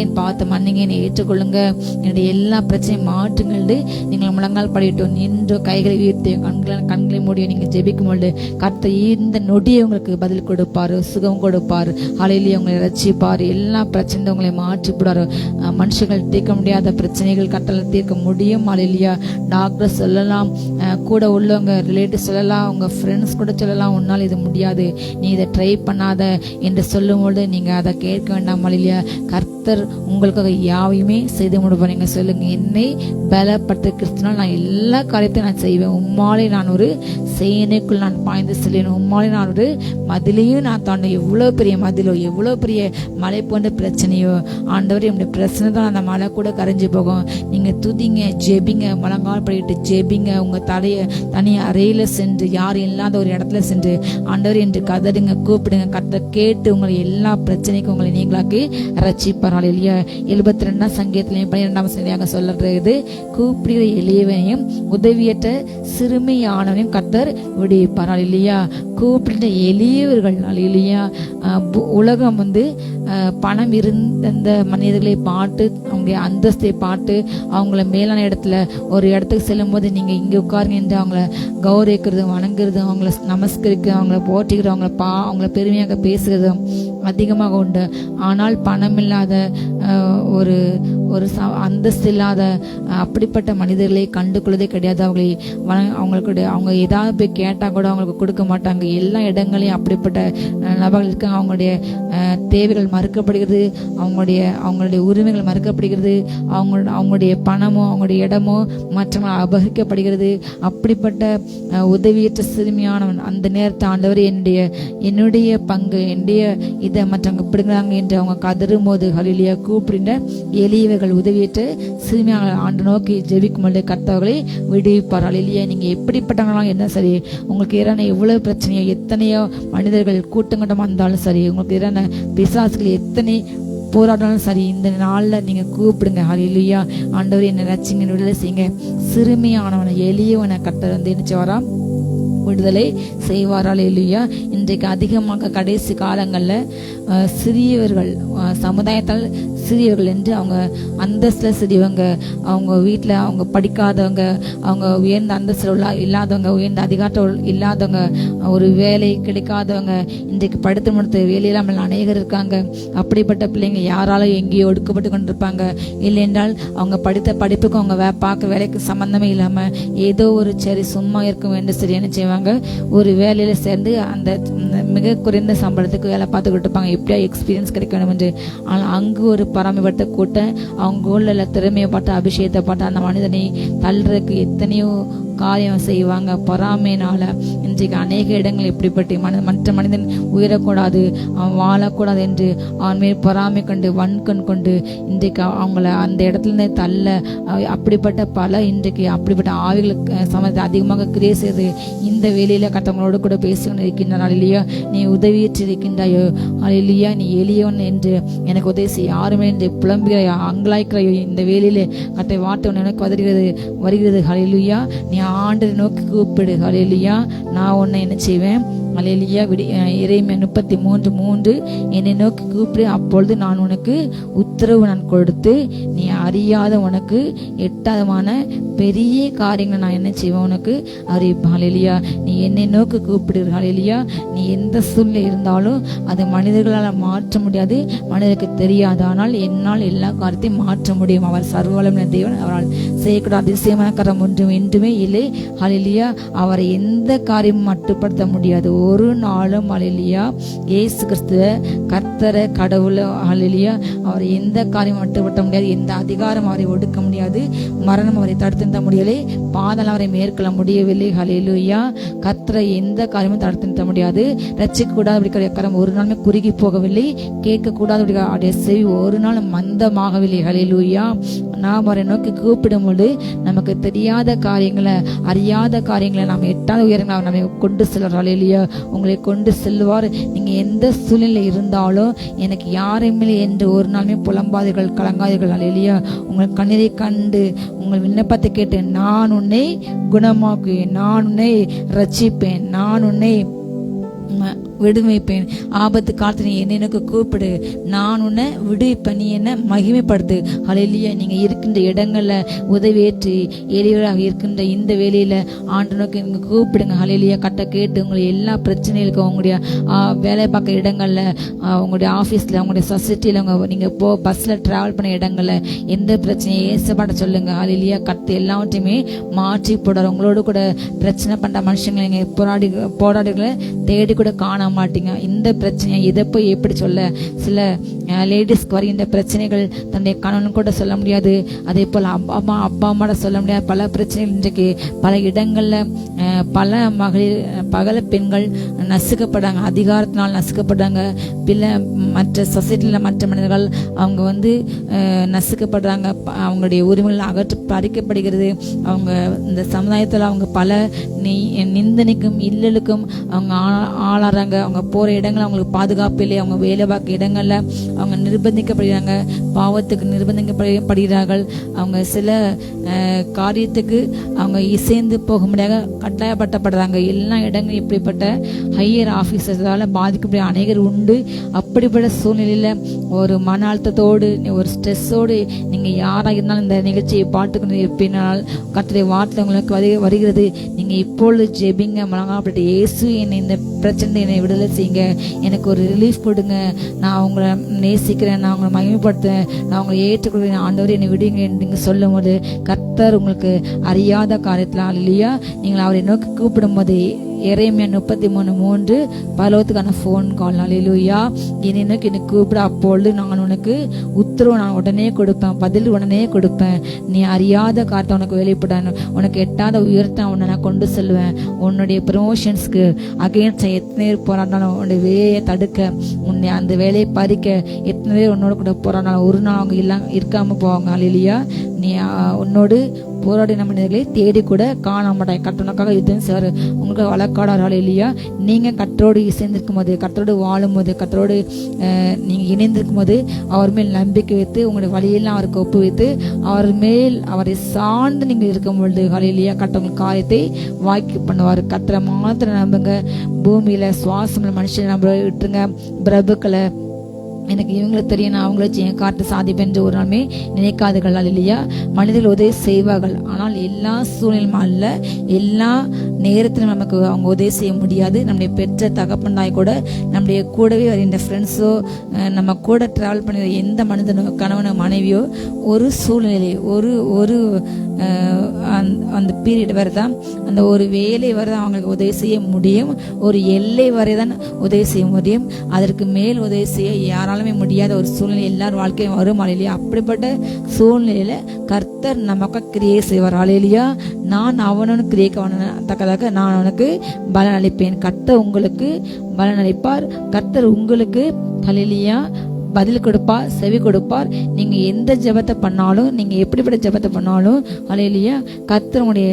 என் பாவத்தை மன்னிங்க, என்னை ஏற்றுக்கொள்ளுங்க, என்னுடைய எல்லா பிரச்சனையும் மாற்றுங்கள் நீங்கள் முழங்கால் படிட்டோம் நின்று கைகளை உயர்த்தி கண்களை மூடிய நீங்க ஜெபிக்கும் பொழுது கர்த்தர் இந்த நொடியை உங்களுக்கு பதில் கொடுப்பாரு, சுகம் கொடுப்பாரு. அல்லேலூயா. உங்களை ரட்சிப்பாரு. எல்லா பிரச்சனை உங்களை மாற்றி விடாரு. மனுஷர்கள் தீர்க்க முடியாத பிரச்சனைகள் கர்த்தரால் தீர்க்க முடியும். அல்லேலூயா. டாக்டர் சொல்லலாம், கூட உள்ளவங்க ரிலேட்டிவ் சொல்லலாம், உங்க ஃப்ரெண்ட்ஸ் கூட சொல்லலாம், உன்னால் இது முடியாது, நீ இதை ட்ரை பண்ணாத என்று சொல்லும்போது நீங்க அதை கேட்க வேண்டாம். அல்லேலூயா. கர்த்தர் உங்களுக்காக யாவையுமே செய்து முடிப்பார். நீங்க சொல்லுங்க, என்னை பலப்படுத்த கிறிஸ்துனால் நான் எல்லா காரியத்தையும் நான் செய்வேன். உம்மாலே நான் ஒரு சேனைக்குள் நான் பாய்ந்து செல்வேன். உம்மாலே நான் ஒரு மதிலையும் நான் தாண்ட. எவ்வளவு பெரிய மதிலோ, எவ்வளவு பெரிய மலை போன்ற பிரச்சனையோ, ஆண்டவரே என்னுடைய பிரச்சனை தான் அந்த மலை கூட கரைஞ்சு போகும். நீங்க துதிங்க, ஜெபிங்க, முழங்கால் படிட்டு ஜெபிங்க. உங்க தனி அறையில சென்று, யாரும் இல்லாத ஒரு இடத்துல சென்று ஆண்டவர் என்று கதடுங்க, கூப்பிடுங்க. கர்த்தர் கேட்டு உங்களை எல்லா பிரச்சனைக்கும் உங்களை நீங்களாக்கி ரட்சிப்பார். அல்லேலூயா. 72 சங்கீதத்திலையும் 12 சங்கீதமாக சொல்லுறது, கூப்பிடுகிற எளியவனையும் உதவியற்ற சிறுமையானவனையும் கர்த்தர் விடுவிப்பார். அல்லேலூயா. கூப்பிட்ட எளியவர்கள். அல்லேலூயா. உலகம் பணம் இருந்த மனிதர்களை பார்த்து, அவங்களுடைய அந்தஸ்தை பார்த்து, அவங்கள மேலான இடத்துல ஒரு இடத்துக்கு செல்லும் போது நீங்க இங்க உட்காருங்க என்று அவங்கள கௌரவிக்கிறதும், வணங்குறதும், அவங்கள நமஸ்கரிக்கிறதும், அவங்கள போற்றிக்கிறதும், அவங்கள பெருமையாக பேசுகிறதும் அதிகமாக உண்டு. ஆனால் பணம் இல்லாத ஒரு அந்தஸ்து இல்லாத அப்படிப்பட்ட மனிதர்களை கண்டுகொள்ளதே கிடையாது. அவங்க ஏதாவது போய் கேட்டா கூட அவங்களுக்கு கொடுக்க மாட்டாங்க. எல்லா இடங்களையும் அப்படிப்பட்ட நபர்கள் இருக்காங்க. அவங்களுடைய தேவைகள் மறுக்கப்படுகிறது, அவங்களுடைய உரிமைகள் மறுக்கப்படுகிறது, அவங்களுடைய பணமோ அவங்களுடைய இடமோ மற்றவங்க அபகரிக்கப்படுகிறது. அப்படிப்பட்ட உதவியற்ற சிறுமியானவன் அந்த நேரத்தை ஆண்டவர் என்னுடைய பங்கு, என்னுடைய இதை மற்றவங்க பிடுங்கிறாங்க என்று அவங்க கதறும் போது ஹல்லேலூயா, கூப்பிடுகின்ற எளியவர்கள், உதவியற்ற சிறுமியான ஆண்டு நோக்கி ஜெபிக்கும் பொழுது கர்த்தர்களை விடுவிப்பார். ஹல்லேலூயா. நீங்க எப்படிப்பட்டவங்களாம் என்ன சரி, உங்களுக்கு எதிரான எவ்வளவு பிரச்சனையோ, எத்தனையோ மனிதர்கள் கூட்டங்கட்டமா இருந்தாலும் சரி, உங்களுக்கு எதிரான பிசாசுகள் எத்தனை போராட்டாலும் சரி, இந்த நாள்ல நீங்க கூப்பிடுங்க. ஹல்லேலூயா. ஆண்டவர் என்னை ரட்சிங்க, விடுதலை செய்யுங்க. சிறுமியானவனை, எளியவனை கர்த்தர் என்ன விடுதலை செய்வார். அல்லேலூயா. இன்றைக்கு அதிகமாக கடைசி காலங்களில் சிறியவர்கள், சமுதாயத்தால் சிறியவர்கள் என்று அவங்க அந்தஸ்தில் சிறியவங்க, அவங்க வீட்டில் அவங்க படிக்காதவங்க, அவங்க உயர்ந்த அந்தஸ்தில் இல்லாதவங்க, உயர்ந்த அதிகாரத்தில் இல்லாதவங்க, ஒரு வேலை கிடைக்காதவங்க, இன்றைக்கு படித்து முடித்த வேலையில்லாமல் அநேகர் இருக்காங்க. அப்படிப்பட்ட பிள்ளைங்க யாராலும் எங்கேயோ ஒடுக்கப்பட்டு கொண்டிருப்பாங்க. இல்லை என்றால் அவங்க படித்த படிப்புக்கும் அவங்க பார்க்க வேலைக்கு சம்பந்தமே இல்லாமல் ஏதோ ஒரு சரி சும்மா இருக்கும் என்று சரி என்ன செய்வாங்க, ஒரு வேலையில சேர்ந்து அந்த மிக குறைந்த சம்பளத்துக்கு வேலை பார்த்துக்கிட்டு இருப்பாங்க. எப்படியா எக்ஸ்பீரியன்ஸ் கிடைக்க வேண்டும் என்று. ஆனால் அங்கு ஒரு பராமரிப்பட்ட கூட்டம் அவங்க ஊர்ல திறமையை பார்த்து அபிஷேகத்தை பார்த்து அந்த மனிதனை தள்ளுறதுக்கு எத்தனையோ காரியம் செய்வாங்க. பொறாமையினால இன்றைக்கு அநேக இடங்கள் இப்படிப்பட்ட மற்ற மனிதன் உயரக்கூடாது, அவன் வாழக்கூடாது என்று அவன் மேல் பொறாமை கண்டு வன்கண் கொண்டு இன்றைக்கு அவங்கள அந்த இடத்துல இருந்து தள்ள அப்படிப்பட்ட பல இன்றைக்கு அப்படிப்பட்ட ஆவிகளுக்கு சமயத்தை அதிகமாக கிரியை செய்து இந்த வேலையில கத்தவங்களோடு கூட பேசிக்கொண்டு இருக்கின்றான். இல்லையா நீ உதவியற்று இருக்கின்றாயோ, இல்லையா நீ எளியவன் என்று எனக்கு உதவி செய்ய யாருமே என்று புலம்புகிறாயோ, அங்கலாய்க்கிறாயோ, இந்த வேலையிலே கத்தை வார்த்தை எனக்கு வருகிறது. ஹல்லேலூயா, நீ ஆண்டவரை நோக்கி கூப்பிடு. ஹல்லேலூயா, நான் உன்னை என்ன செய்வேன். ஹல்லேலூயா, எரேமியா 33:3 என்னை நோக்கி கூப்பிடு, அப்பொழுது நான் உனக்கு உத்தரவு நான் கொடுத்து நீ அறியாத உனக்கு எட்டாதமான பெரிய காரியங்களை நான் என்ன செய்வேன் உனக்கு அறிவிப்பேன். ஹல்லேலூயா, நீ என்னை நோக்கி கூப்பிடு. ஹல்லேலூயா, நீ எந்த சூழ்நிலை இருந்தாலும் அது மனிதர்களால் மாற்ற முடியாது, மனிதருக்கு தெரியாது. ஆனால் என்னால் எல்லா காரியத்தையும் மாற்ற முடியும். அவர் சர்வவல்லமையுள்ள தேவன், அவரால் செய்யக்கூடாத அதிசயமான காரியம் ஒன்றும் என்றுமே இல்லை. ஹல்லேலூயா, அவரை எந்த காரியமும் மட்டுப்படுத்த முடியாது ஒரு நாளும். ஹல்லேலூயா, இயேசு கிறிஸ்துவ கர்த்தரை கடவுளை ஹல்லேலூயா, அவர் எந்த காரியம் மட்டுப்படுத்த முடியாது, எந்த அதிகாரம் அவரை ஒடுக்க முடியாது, மரணம் அவரை தடுத்து நிறுத்த முடியலை, பாதாளம் அவரை மேற்கொள்ள முடியவில்லை. ஹல்லேலூயா, கர்த்தரை எந்த காரியமும் தடுத்து நிறுத்த முடியாது. ரட்சிக்க கூடாது கரம் ஒரு நாளுமே குறுகி போகவில்லை, கேட்க கூடாது அவருடைய செவி ஒரு நாள் மந்தமாகவில்லை. ஹல்லேலூயா, நாம் அவரை நோக்கி கூப்பிடும்போது நமக்கு தெரியாத காரியங்களை அறியாத காரியங்களை நாம் எட்டாத உயரங்களை அவர் நம்மை கொண்டு செல்வார். ஹல்லேலூயா, உங்களை கொண்டு செல்வார். நீங்க எந்த சூழ்நிலை இருந்தாலும் எனக்கு யாரையுமே என்று ஒரு நாளுமே புலம்பாதீர்கள், கலங்காதீர்கள். ஹல்லேலூயா, உங்கள் கண்ணீரை கண்டு உங்கள் விண்ணப்பத்தை கேட்டு நான் உன்னை குணமாக்குவேன், நான் உன்னை ரட்சிப்பேன், நான் உன்னை விடுவிப்பேன். ஆபத்து காலத்தில் நீ என்னை கூப்பிடு, நான் உன்னை விடுவிப்பேன், நீ என்ன மகிமைப்படுத்து. ஹல்லேலூயா, நீங்க இருக்கின்ற இடங்கள்ல உதவியேற்று எளியவராக இருக்கின்ற இந்த வேலையில ஆண்டு நோக்கி நீங்க கூப்பிடுங்க. ஹல்லேலூயா, கட்ட கேட்டு உங்களுடைய எல்லா பிரச்சனைகளுக்கும் உங்களுடைய வேலை பார்க்குற இடங்கள்ல, உங்களுடைய ஆஃபீஸ்ல, உங்களுடைய சொசைட்டில, நீங்க பஸ்ல டிராவல் பண்ண இடங்கள்ல எந்த பிரச்சனையும் ஏசப்பாட்ட சொல்லுங்க. ஹல்லேலூயா, கத்து எல்லாவற்றையுமே மாற்றி போடுற உங்களோடு கூட பிரச்சனை பண்ற மனுஷங்களை நீங்க போராடுகளை தேடி கூட காண மாட்டீங்க. இந்த பிரச்சனை இதை போய் எப்படி சொல்ல, சில லேடிஸ்க்கு வருகின்ற பிரச்சனைகள் தன்னுடைய கணவன் கூட சொல்ல முடியாது, அதே போல் அப்பா அம்மாட சொல்ல முடியாது. பல பிரச்சனைகள் இன்றைக்கு பல இடங்கள்ல பல பகல பெண்கள் நசுக்கப்படுறாங்க, அதிகாரத்தினால் நசுக்கப்படுறாங்க. மற்ற சொசைட்டில மற்ற மனிதர்கள் அவங்க நசுக்கப்படுறாங்க, அவங்களுடைய உரிமைகள் பறிக்கப்படுகிறது. அவங்க இந்த சமுதாயத்தில் அவங்க பல நிந்தனைக்கும் இல்லலுக்கும் அவங்க ஆளாறாங்க. அவங்க போற இடங்கள் அவங்களுக்கு பாதுகாப்பு இல்லை, அவங்க வேலை பார்க்க இடங்கள்ல அவங்க நிர்பந்திக்கப்படுகிறாங்க, பாவத்துக்கு நிர்பந்திக்கப்படுகிறார்கள். அவங்க சில காரியத்துக்கு அவங்க இசைந்து போக முடியாத கட்டாயப்படுத்தப்படுறாங்க. எல்லா இடங்களும் இப்படிப்பட்ட ஹையர் ஆபீசர்ஸால பாதிக்கப்பட்ட அநேகர் உண்டு. அப்படிப்பட்ட சூழ்நிலையில ஒரு மன அழுத்தத்தோடு ஒரு ஸ்ட்ரெஸ்ஸோடு நீங்க யாரா இருந்தாலும் இந்த நிகழ்ச்சியை பாட்டுக்கொண்டு இருப்பினால் கர்த்தருடைய வார்த்தை உங்களுக்கு வருகிறது. நீங்க இப்பொழுது ஜெபிங்க, மலங்கப்பட்ட இயேசு என்னை இந்த பிரச்சனை என்னை விடுதலை செய்யுங்க, எனக்கு ஒரு ரிலீஃப் கொடுங்க, நான் உங்களை நேசிக்கிறேன், நான் உங்களை மகிமைப்படுத்துறேன், நான் உங்களை ஏற்றுக்கொள்கிறேன், ஆண்டவர் என்னை விடுங்க என்று நீங்க சொல்லும் போது கர்த்தர் உங்களுக்கு அறியாத காரியத்தில் இல்லையா நீங்கள் அவரை நோக்கி கூப்பிடும் போது எரேமியா 33:3 பரலோகத்துக்கான ஃபோன் கால். ஹல்லேலூயா, என்னை நோக்கி என்னை கூப்பிட, அப்பொழுது நான் உனக்கு உத்தரவு நான் உடனே கொடுப்பேன், பதில் உடனே கொடுப்பேன். நீ அறியாத காரியத்தை உனக்கு வெளிப்பட, உனக்கு எட்டாத உயர்த்த உன்னை நான் கொண்டு செல்வேன். உன்னுடைய ப்ரமோஷன்ஸ்க்கு அகேன்ஸ்ட் எத்தனை பேர் போராடினாலும் உன்னுடைய வேலையை தடுக்க, உன்னை அந்த வேலையை பறிக்க எத்தனை பேர் உன்னோட கூட போராடினாலும் ஒரு நாள் அவங்க இருக்காம போவாங்க. ஹல்லேலூயா, நீ உன்னோடு போராடின மனிதர்களை தேடி கூட காண மாட்டாங்க. கர்த்தருக்காக யுத்தம் சார் உங்களுக்கு வழக்காடார்கள் இல்லையா. நீங்க கர்த்தரோடு இசைந்திருக்கும் போது, கர்த்தரோடு வாழும் போது, கர்த்தரோடு நீங்க இணைந்திருக்கும் போது அவர் மேல் நம்பிக்கை வைத்து உங்களுடைய வழியெல்லாம் அவருக்கு ஒப்பு வைத்து அவர் மேல் அவரை சார்ந்து நீங்க இருக்கும் பொழுது ஹல்லேலூயா கர்த்தர் காரியத்தை வாய்க்கு பண்ணுவார். கர்த்தரை மாத்திரம் நம்புங்க. பூமியில சுவாசம் மனுஷன் நம்ப விட்டுருங்க. பிரபுக்களை எனக்கு இவங்களை தெரியும், நான் அவங்கள என் காட்டு சாதிப்பேன் என்று ஒரு நாளுமே நினைக்காதுகள். இல்லையா, மனிதர்கள் உதவி செய்வார்கள், ஆனால் எல்லா சூழ்நிலையும் அல்ல, எல்லா நேரத்திலும் நமக்கு அவங்க உதவி செய்ய முடியாது. நம்முடைய பெற்ற தகப்பன் தாய் கூட, நம்முடைய கூடவே வருகின்ற ஃப்ரெண்ட்ஸோ, நம்ம கூட டிராவல் பண்ணுற எந்த மனிதனோ, கணவனோ மனைவியோ ஒரு சூழ்நிலை ஒரு அந்த பீரியட் வரைதான், அந்த ஒரு வேலை வரை தான் அவங்களுக்கு உதவி செய்ய முடியும். ஒரு எல்லை வரை தான் உதவி செய்ய முடியும். அதற்கு மேல் உதவி செய்ய யாராலுமே முடியாத ஒரு சூழ்நிலை எல்லார் வாழ்க்கையும் வரும். அலையிலியா, அப்படிப்பட்ட சூழ்நிலையில கர்த்தர் நமக்கு கிரியை செய்வார். அலையிலியா, நான் அவனுக்கு கிரியை தக்கதாக நான் அவனுக்கு பலன் அளிப்பேன். கர்த்தர் உங்களுக்கு பலன் அளிப்பார். கர்த்தர் உங்களுக்கு ஹல்லேலூயா பதில் கொடுப்பார், செவி கொடுப்பார். நீங்க எந்த ஜெபத்தை பண்ணாலும், நீங்க எப்படிப்பட்ட ஜெபத்தை பண்ணாலும் ஹல்லேலூயா, கர்த்தருடைய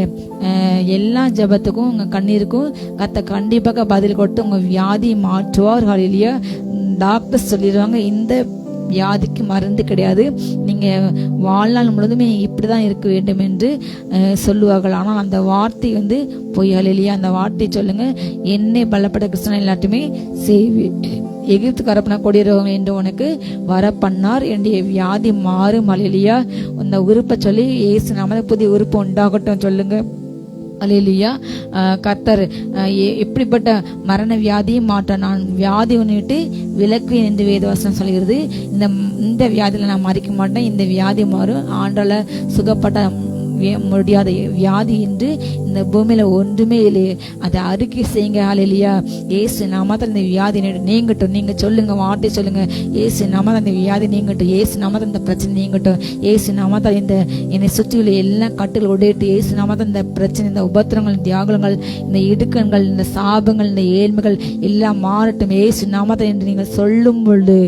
எல்லா ஜெபத்துக்கும் உங்க கண்ணீருக்கும் கர்த்தர் கண்டிப்பாக பதில் கொடுத்து உங்க வியாதி மாற்றுவார். ஹல்லேலூயா. டாக்டர் சொல்லிடுவாங்க, இந்த வியாதிக்கு மருந்து கிடையாது, நீங்க வாழ்நாள் முழுதுமே இப்படிதான் இருக்க வேண்டும் என்று சொல்லுவார்கள். ஆனால் அந்த வார்த்தை பொய். ஹல்லேலூயா. அந்த வார்த்தை சொல்லுங்க, என்னை பலப்பட்ட கிறிஸ்தவன் எல்லாத்தையுமே செய்வேன். எகிப்து கரப்பன கொடியவங்க என்று உனக்கு வர பண்ணார். என்னுடைய வியாதி மாறும். ஹல்லேலூயா. அந்த உறுப்பை சொல்லி இயேசு நாமத்தில் புதிய உறுப்பு உண்டாகட்டும் சொல்லுங்க. ஹல்லேலூயா. கர்த்தர் எப்படிப்பட்ட மரண வியாதியும் மாற்ற நான் வியாதி விட்டு விலக்குவேன் என்று வேதவசனம் சொல்கிறது. இந்த வியாதியில நான் மறிக்க மாட்டேன், இந்த வியாதி மாறும். ஆண்டால சுகப்பட்ட முடியாத வியாதி என்று இந்த பூமியில ஒன்றுமே இல்லையே, அதை அறிக்கை செய்யுங்க. ஹல்லேலூயா. இயேசு நாமத்தில் இந்த வியாதி நீங்கட்டும். நீங்க சொல்லுங்க, வார்த்தை சொல்லுங்க, இயேசு நாமத்தில் இந்த வியாதி நீங்கட்டும், இயேசு நாமத்தில் இந்த பிரச்சனை நீங்கட்டும், இயேசு நாமத்தில் இந்த என்னை சுற்றியுள்ள எல்லா கட்டுகள் உடையிட்டு, இயேசு நாமத்தில் இந்த பிரச்சனை, இந்த உபத்திரங்கள், தியாகங்கள், இந்த இடுக்கண்கள், இந்த சாபங்கள், இந்த ஏழ்மைகள் எல்லாம் மாறட்டும் இயேசு நாமத்தில் என்று நீங்கள் சொல்லும் பொழுது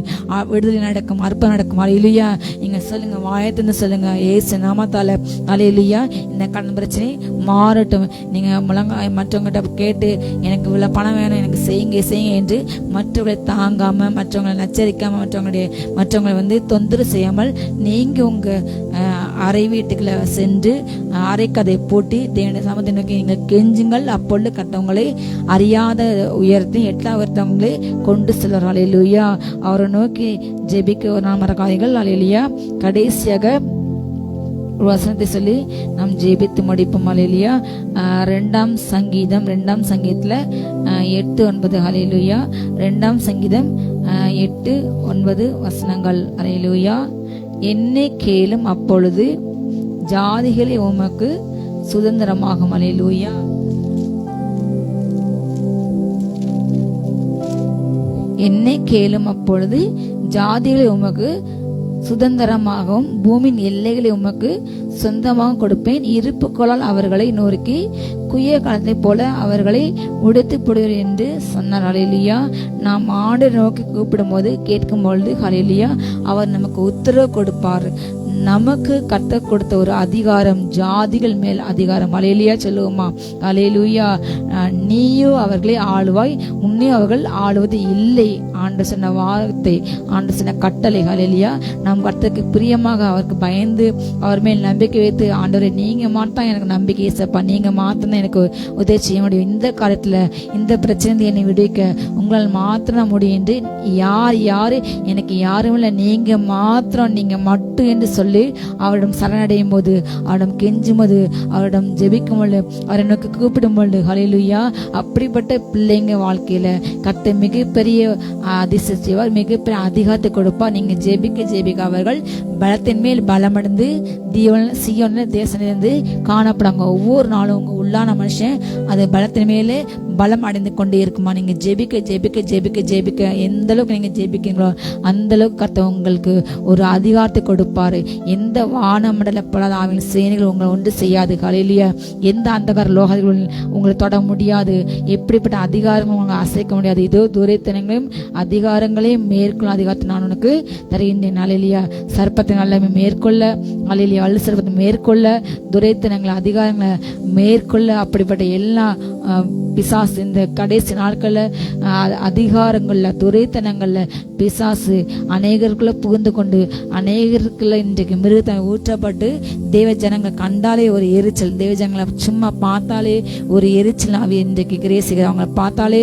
விடுதலை நடக்கும், அற்புதம் நடக்கும். ஹல்லேலூயா. நீங்க சொல்லுங்க, வாயத்திலிருந்து சொல்லுங்க, இயேசு நாமத்தால ஹல்லேலூயா இந்த கடன் பிரச்சனை மாறட்டும். நீங்க மற்றவங்கிட்ட கேட்டு எனக்கு இவ்வளவு பணம் வேணும், எனக்கு செய்யுங்க செய்யுங்க என்று மற்றவர்களை தாங்காம, மற்றவங்களை நச்சரிக்காம, மற்றவங்களை தொந்தரவு செய்யாமல் நீங்க உங்க அறை வீட்டுக்குள்ள சென்று அரைக்கதை போட்டி தேவனுடைய சமத்தை நோக்கி நீங்கள் கெஞ்சுங்கள். அப்பொழுது கட்டவங்களை அறியாத உயரத்தையும் எட்டாவர்த்தவங்களே கொண்டு செல்வார். ஹல்லேலூயா. அவரை நோக்கி ஜெபிக்க ஒரு நாள் மறக்காதீர்கள். ஹல்லேலூயா. கடைசியாக ஒரு வசனத்தை சொல்லி நாம் ஜெபித்து முடிப்போம். ஹல்லேலூயா. 2ஆம் சங்கீதம் 2ஆம் சங்கீதத்துல 8-9. ஹல்லேலூயா. 2ஆம் சங்கீதம் 8-9 வசனங்கள். ஹல்லேலூயா. என்னை கேளும், அப்பொழுது ஜாதிகளை உமக்கு சுதந்திரமாகும். ஹல்லேலூயா. என்னை கேளும், அப்பொழுது ஜாதிகளை உமக்கு சுதந்திரமாகவும் பூமியின் எல்லைகளை உமக்கு சொந்தமாக கொடுப்பேன். இருப்புக்கொள்ளால் அவர்களை நொறுக்கி குய காலத்தை போல அவர்களை உடைத்து போடுகிறேன் என்று சொன்னார். ஹல்லேலூயா. நாம் ஆண்டு நோக்கி கூப்பிடும் போது கேட்கும் பொழுது ஹல்லேலூயா அவர் நமக்கு உத்தரவு கொடுப்பார். நமக்கு கர்த்தர் கொடுத்த ஒரு அதிகாரம், ஜாதிகள் மேல் அதிகாரம். ஹல்லேலூயா சொல்லுவோமா? ஹல்லேலூயா. நீயோ அவர்களை ஆளுவாய், உன்னை அவர்கள் ஆளுவது இல்லை. ஆண்டு சொன்ன வார்த்தை, ஆண்டு சொன்ன கட்டளை. ஹல்லேலூயா. நாம் கர்த்தருக்கு பிரியமாக அவருக்கு பயந்து அவர் மேல் நம்பிக்கை வைத்து, ஆண்டவரே நீங்க மாத்தான் எனக்கு நம்பிக்கை ஏசப்பா, நீங்க மாத்தான் எனக்கு உதவி செய்ய முடியும், இந்த காலத்துல இந்த பிரச்சனை என்னை விடுவிக்க உங்களால் மாத்திரம் முடியும் என்று யாரு எனக்கு யாரும் இல்லை, நீங்க மாத்திரம், நீங்க மட்டும் என்று சொல்லி அவரிடம் சரணடையும் போது, அவரிடம் கெஞ்சும் போது, அவரிடம் ஜெபிக்கும் பொழுது, அவரை நோக்கி கூப்பிடும் பொழுது ஹல்லேலூயா அப்படிப்பட்ட பிள்ளைங்க வாழ்க்கையில கர்த்தர் மிகப்பெரிய அதிசயம் செய்வார், மிகப்பெரிய அதிகாரத்தை கொடுப்பார். நீங்க ஜெபிக்க அவர்கள் பலத்தின் மேல் பலமடைந்து சீயோன் தேசத்திலிருந்து காணப்படாங்க. ஒவ்வொரு நாளும் உங்க உள்ளான மனுஷன் அது பலத்தின் மேலே பலம் அடைந்து கொண்டே இருக்குமா? நீங்க ஜெபிக்க எந்த அளவுக்கு நீங்க ஜெபிக்கிறீங்களோ அந்த அளவுக்கு கர்த்தர் உங்களுக்கு ஒரு அதிகாரத்தை கொடுப்பாரு. எந்த வானமண்டல பலதாவின் சேனைகள் உங்களை ஒன்று செய்யாது. ஹல்லேலூயா. எந்த அந்தகார லோகங்கள் உங்களை தொட முடியாது. எப்படிப்பட்ட அதிகாரங்களும் உங்களை அசைக்க முடியாது. இதோ துரைத்தனங்களையும் அதிகாரங்களையும் மேற்கொள்ள அதிகாரத்தை நான் உனக்கு தருகின்றேன். ஹல்லேலூயா. சர்ப்பத்தை நல்ல மேற்கொள்ள, ஹல்லேலூயா, வலு சர்ப்பத்தை மேற்கொள்ள, துரைத்தனங்களை அதிகாரங்களை மேற்கொள்ள, அப்படிப்பட்ட எல்லா பிசாசு இந்த கடைசி நாட்கள்ல அதிகாரங்கள்ல துரைத்தனங்கள்ல பிசாசு அநேகருக்குள்ள புகுந்து கொண்டு அநேகருக்குள்ள இன்றைக்கு மிருகத்தை ஊற்றப்பட்டு தேவ ஜனங்களை கண்டாலே ஒரு எரிச்சல், தேவ ஜனங்களை சும்மா பார்த்தாலே ஒரு எரிச்சல் ஆவி இன்றைக்கு கிரேசிக்கிற, அவங்களை பார்த்தாலே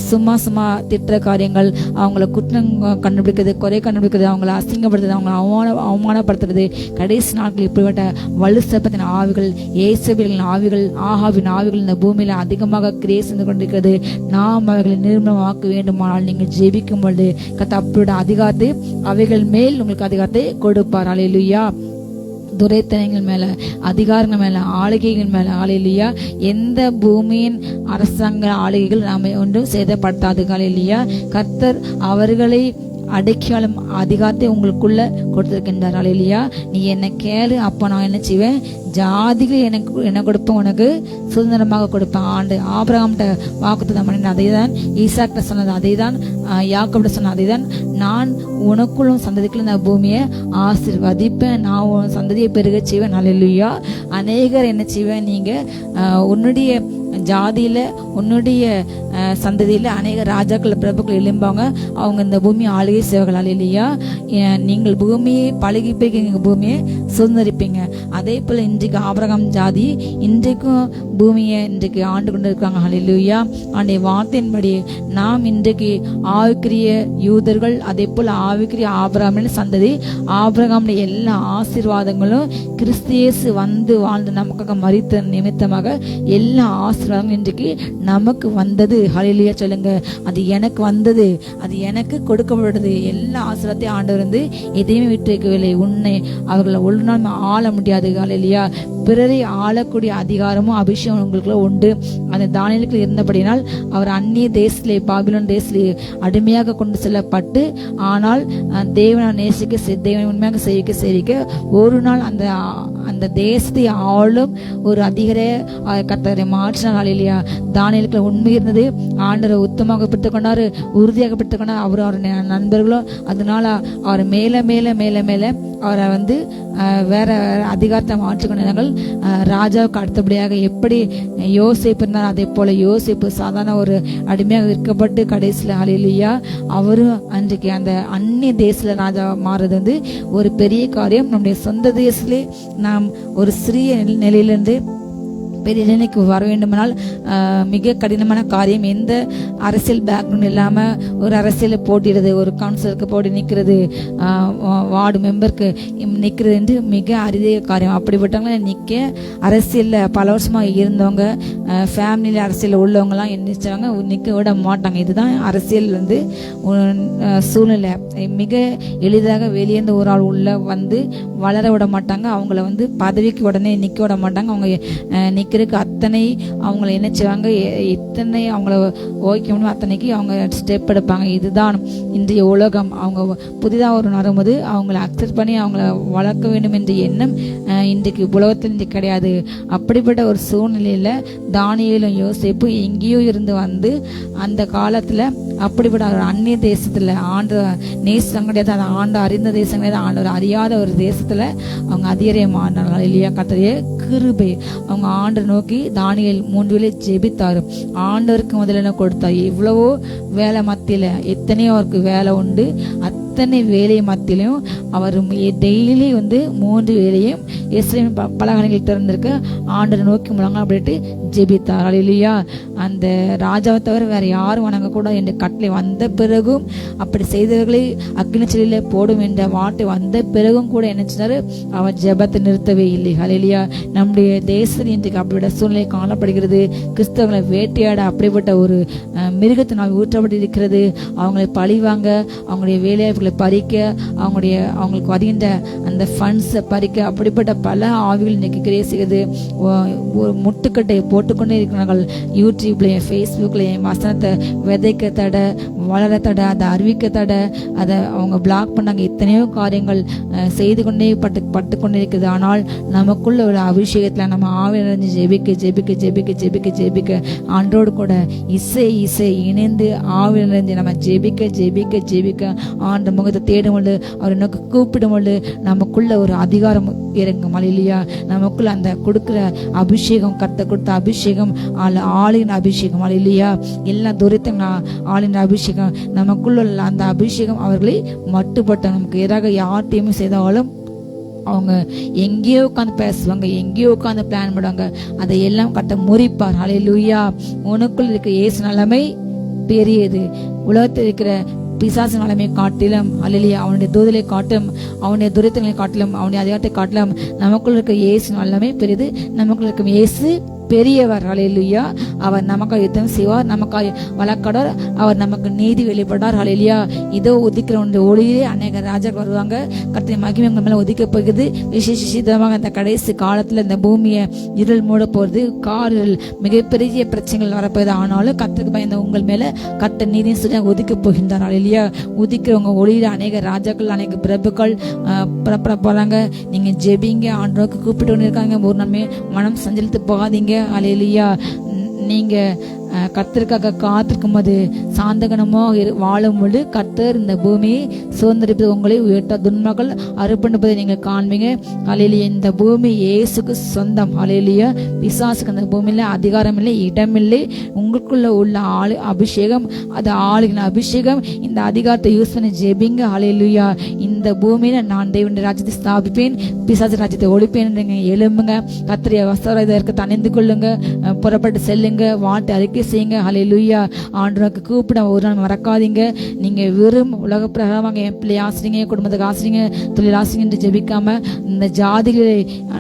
சும்மா திட்டுற காரியங்கள், அவங்கள குற்றம் கண்டுபிடிக்கிறது, குறை கண்டுபிடிக்கிறது, அவங்கள அசிங்கப்படுத்துறது, அவங்கள அவமானப்படுத்துறது. கடைசி நாட்கள் இப்படிப்பட்ட வலு சர்ப்பத்தின் ஆவிகள், ஏசபேலின் ஆவிகள், ஆகாவின் ஆவிகள் இந்த பூமியில அதிகமாக கிரியை செய்து கொண்டிருக்கிறது. நாம் அவைகளை நிர்மூலமாக்க வேண்டுமானால் நீங்கள் ஜெபிக்கும் பொழுது கர்த்தர் அப்படியோட அதிகாரத்தை அவைகள் மேல் உங்களுக்கு அதிகாரத்தை கொடுப்பார். ஹல்லேலூயா. துரைத்தனங்கள் மேல, அதிகாரங்கள் மேல, ஆளுகைகள் மேல, ஹல்லேலூயா, எந்த பூமியின் அரசாங்க ஆளுகைகள் நாம ஒன்றும் சேதப்படுத்தாது. ஹல்லேலூயா, கர்த்தர் அவர்களை அடைக்காலம் அதிகாரத்தை உங்களுக்குள்ள கொடுத்திருக்கின்றார். ஹல்லேலூயா, நீ என்ன கேளு, அப்ப நான் என்ன செய்வேன், ஜாதிகள் எனக்கு என்ன கொடுப்பேன், உனக்கு சுதந்திரமாக கொடுப்பேன். ஆண்டு ஆபிரகாம்கிட்ட வாக்குத்தத்தம் பண்ணின அதே தான், ஈசாக்கிட்ட சொன்னது அதே தான், யாக்கோபிட்ட சொன்ன அதே தான், நான் உனக்குள்ளும் சந்ததிக்குள்ள இந்த பூமியை ஆசீர்வதிப்பேன், நான் உன் சந்ததியை பெருக செய்வேன். ஹல்லேலூயா, அநேகர் என்ன செய்வேன், நீங்க உன்னுடைய ஜாதியில உன்னுடைய சந்ததியில அநேக ராஜாக்கள் பிரபுக்கள் எழும்பாங்க, அவங்க இந்த பூமியை ஆளுகை செய்வார்கள். ஹல்லேலூயா, நீங்கள் பூமியை பழகி போய் எங்க பூமியை சுதந்திரிப்பீங்க. அதே போல இன்றைக்கு ஆபிரகாம் ஜாதி இன்றைக்கும் பூமியை இன்றைக்கு ஆண்டு கொண்டு இருக்காங்க. ஹல்லேலூயா, ஆண்டிய வார்த்தையின்படி நாம் இன்றைக்கு ஆவிக்குரிய யூதர்கள், அதே போல ஆவிக்குரிய ஆபிரகாமின் சந்ததி, ஆபிரகாமுடைய எல்லா ஆசீர்வாதங்களும் கிறிஸ்து இயேசு வந்து வாழ்ந்து நமக்காக மரித்த நிமித்தமாக எல்லா ஆசீர்வாதங்களும் இன்றைக்கு நமக்கு வந்தது. ஹல்லேலூயா சொல்லுங்க, அது எனக்கு வந்தது, அது எனக்கு கொடுக்கப்படுது. எல்லா ஆசீர்வாதத்தையும் ஆண்டவர் வந்து எதையுமே விட்டு வைக்கவில்லை. உன்னை அவர்களை ஒரு நாள் ஆள முடியாது. ஹல்லேலூயா, பிறரை ஆளக்கூடிய அதிகாரமும் அபிஷேகம் உங்களுக்குள்ள உண்டு. அந்த தானியேலுக்கு இருந்தபடினால் அவர் அந்நிய தேசத்திலே, பாபிலோன் தேசத்திலே அடிமையாக கொண்டு செல்லப்பட்டு, ஆனால் தேவனை நேசிக்க, தேவனை உண்மையாக சேவிக்க ஒரு நாள் அந்த தேசத்தை ஆளும் ஒரு அதிகார கர்த்தரை மாற்றினார். ஹல்லேலூயா, தானியேலுக்கு உண்மை இருந்தது, ஆண்டவரை உத்தமாக பெற்றுக் கொண்டாரு, உறுதியாக பெற்றுக் கொண்டார். அவர் நண்பர்களும் அதனால அவர் மேல மேல மேல மேல அவரை வந்து வேற அதிகாரத்தை மாற்றிக்கொண்டார்கள். ராஜாவுக்கு அடுத்தபடியாக எப்படி யோசேப்பு இருந்தார், அதே போல யோசேப்பு சாதாரண ஒரு அடிமையாக விற்கப்பட்டு கடைசியில் ஹல்லேலூயா அவரும் அன்றைக்கு அந்த அந்நிய தேசத்துல ராஜா மாறுறது வந்து ஒரு பெரிய காரியம். நம்முடைய சொந்த தேசத்திலே நாம் ஒரு சிறிய நிலையிலிருந்து பெரிய நிலைக்கு வர வேண்டுமானால் மிக கடினமான காரியம். எந்த அரசியல் பேக்ரவுண்ட் இல்லாமல் ஒரு அரசியலை போட்டிடுறது, ஒரு கவுன்சிலருக்கு போட்டி நிற்கிறது, வார்டு மெம்பருக்கு நிற்கிறது என்று மிக அரிய காரியம். அப்படிப்பட்டவங்கள நிற்க அரசியலில் பல வருஷமாக இருந்தவங்க, ஃபேமிலியில் அரசியலில் உள்ளவங்கலாம் நினைச்சாங்க நிற்க விட மாட்டாங்க. இதுதான் அரசியல் வந்து சூழ்நிலை. மிக எளிதாக வெளியேந்து ஒரு ஆள் உள்ள வந்து வளர விட மாட்டாங்க. அவங்கள வந்து பதவிக்கு உடனே நிற்க விட மாட்டாங்க. அவங்க நிற்கிறதுக்கு அத்தனை அவங்கள என்ன செய்வாங்க, எத்தனை அவங்கள ஓய்க்கணும் அத்தனைக்கு அவங்க ஸ்டெப் எடுப்பாங்க. இதுதான் இன்றைய உலகம். அவங்க புதிதாக ஒரு வரும்போது அவங்கள அக்செப்ட் பண்ணி அவங்கள வளர்க்க வேண்டும் என்ற எண்ணம் இன்றைக்கு உலகத்தில் இன்றைக்கு கிடையாது. அப்படிப்பட்ட ஒரு சூழ்நிலையில தானியேலும் யோசேப்பு எங்கேயோ இருந்து வந்து அந்த காலத்துல அப்படிப்பட்ட ஒரு அந்நிய தேசத்துல ஆண்டு நேசம் கிடையாது, அந்த ஆண்டு அறிந்த தேசம் கிடையாது, ஆண்டவர் அறியாத ஒரு தேசத்துல அவங்க அதிகாரமானார்கள். இல்லையா, கர்த்தருடைய கிருபை. அவங்க ஆண்டு நோக்கி தானியேல் 3 வேளை ஜெபித்தாரு. ஆண்டவருக்கு முதல்ல கொடுத்தாரு. இவ்வளவோ வேலை மத்தியில எத்தனையோ அவருக்கு வேலை உண்டு. அத்தனை வேலை மத்தியிலையும் அவர் டெய்லி வந்து 3 வேளையும் எஸ்ரேம் பலகாரங்கள் திறந்திருக்க ஆண்டரை நோக்கி முழங்க அப்படின்ட்டு ஜெபித்தார். ஹல்லேலூயா, அந்த ராஜாவை தவிர வேற யாரும் வணங்க கூட என்ற கட்டளை வந்த பிறகும், அப்படி செய்தவர்களை அக்கினி சிறையில போடும் என்ற வார்த்தை வந்த பிறகும் கூட என்ன செஞ்சாரு, அவர் ஜெபத்தை நிறுத்தவே இல்லை. ஹல்லேலூயா, நம்முடைய தேசத்தில் இன்றைக்கு அப்படிப்பட்ட சூழ்நிலை காணப்படுகிறது. கிறிஸ்தவங்களை வேட்டையாட அப்படிப்பட்ட ஒரு மிருகத்தினால் ஊற்றப்பட்டிருக்கிறது. அவங்களை பழிவாங்க, அவங்களுடைய வேலைவாய்ப்புகளை பறிக்க, அவங்களுக்கு வருகின்ற அந்த ஃபண்ட்ஸை பறிக்க, அப்படிப்பட்ட பல ஆவிகள் இன்னைக்கு கிரியை செய்கிறது. ஒரு முட்டுக்கட்டை போட்டுக்கொண்டே இருக்கிறார்கள். யூடியூப்லையும் ஃபேஸ்புக்லையும் வசனத்தை விதைக்க தடை, வளர தடை, அதை அறிவிக்க தடை, அதை அவங்க பிளாக் பண்ணாங்க. எத்தனையோ காரியங்கள் செய்து கொண்டே பட்டு கொண்டே இருக்குது. ஆனால் நமக்குள்ள ஒரு அபிஷேகத்தில் நம்ம ஆவி நிறைஞ்சு ஜெபிக்க ஜெபிக்க ஜெபிக்க ஜெபிக்க ஜெபிக்க ஆண்டோடு கூட இசை இணைந்து ஆவி நிறைஞ்சு நம்ம ஜெபிக்க ஜெபிக்க ஜெபிக்க ஆண்டு முகத்தை தேடும் பொழுது, அவர் நோக்கி கூப்பிடும் பொழுது நமக்குள்ள ஒரு அதிகாரம் இறங்கும். ஹல்லேலூயா, நமக்குள்ள அந்த கொடுக்கிற அபிஷேகம், கர்த்தர் கொடுத்த அபிஷேகம், ஆளின் அபிஷேகம். ஹல்லேலூயா, எல்லா துரித்தங்க ஆளின் அபிஷேகம் நமக்குள்ள அந்த அபிஷேகம் அவர்களை மட்டுப்பட்ட நமக்கு எதிராக யார்ட்டையுமே செய்தாலும் அவங்க எங்கேயோ உட்காந்து பேசுவாங்க, எங்கேயோ உட்காந்து பிளான் பண்ணுவாங்க, அதை எல்லாம் கட்ட முறிப்பார். ஹல்லேலூயா, உனக்குள் இருக்க இயேசு நிலைமை பெரியது. உலகத்தில் இருக்கிற பிசாசு நிலைமை காட்டிலும், ஹல்லேலூயா, அவனுடைய தூதலை காட்டும், அவனுடைய துரித்தங்களை காட்டிலும், அவனுடைய அதிகாரத்தை காட்டிலும் நமக்குள்ள இருக்க இயேசு நிலைமை பெரியது. நமக்குள்ள இருக்கும் இயேசு பெரியவர். ஹல்லேலூயா. அவர் நமக்காக யுத்தம் செய்வார், நமக்காக வழக்காடார், அவர் நமக்கு நீதி வெளிப்படார். ஹல்லேலூயா. இதோ உதிக்கிற ஒளியிலே அநேக ராஜாக்கள் வருவாங்க. கர்த்தருடைய மகிமை உங்கள் மேல ஒதுக்க போகுது. விசேஷமாக இந்த கடைசி காலத்துல இந்த பூமியை இருள் மூட போறது, காரில் மிகப்பெரிய பிரச்சனைகள் வரப்போகுது. ஆனாலும் கர்த்தருக்கு பயந்த உங்கள் மேல கர்த்தர் நீதியும் சொல்லி ஒதுக்க போகின்றார். ஹல்லேலூயா. உதிக்கிறவங்க ஒளியில அநேக ராஜாக்கள், அநேக பிரபுக்கள் புறப்பட போறாங்க. நீங்க ஜெபிங்க, ஆண்டவருக்கு கூப்பிட்டு இருக்காங்க. ஒரு நாள் மனம் சஞ்சலித்து போகாதீங்க. ஹல்லேலூயா. நீங்க கர்த்தருக்காக காத்திருக்கும் போது சாந்தகனமாக வாழும் பொழுது கர்த்தர் இந்த பூமியை சுதந்திரிப்பது உங்களை உயர்த்த துன்மகள் அறுப்பண்ணுப்பதை நீங்கள் காண்பீங்க. ஹல்லேலூயா. இந்த பூமி இயேசுக்கு சொந்தம். ஹல்லேலூயா. பிசாசுக்கு அந்த பூமியில அதிகாரம் இல்லை, இடமில்லை. உங்களுக்குள்ள உள்ள அபிஷேகம், அது ஆளுகிற அபிஷேகம். இந்த அதிகாரத்தை யூஸ் பண்ணி ஜெபிங்க. ஹல்லேலூயா. இந்த பூமியில நான் தேவனுடைய ராஜ்யத்தை ஸ்தாபிப்பேன், பிசாசு ராஜ்யத்தை ஒழிப்பேன். எழும்புங்க, கர்த்தருடைய வஸ்திரத்தை தணிந்து கொள்ளுங்க, புறப்பட்டு செல்லுங்க, வாட்டு அறிக்கை செய்யுங்க. ஹல்லேலூயா. ஆண்டவருக்கு கூப்பிட ஒரு நாள் மறக்காதீங்க. நீங்க வெறும் உலக பிரகாரமாக என் பிள்ளை ஆசிரிங்க, குடும்பத்துக்கு ஆசிரிங்க, தொழில் ஆசிரிங்க என்று ஜெபிக்காம இந்த ஜாதிகளை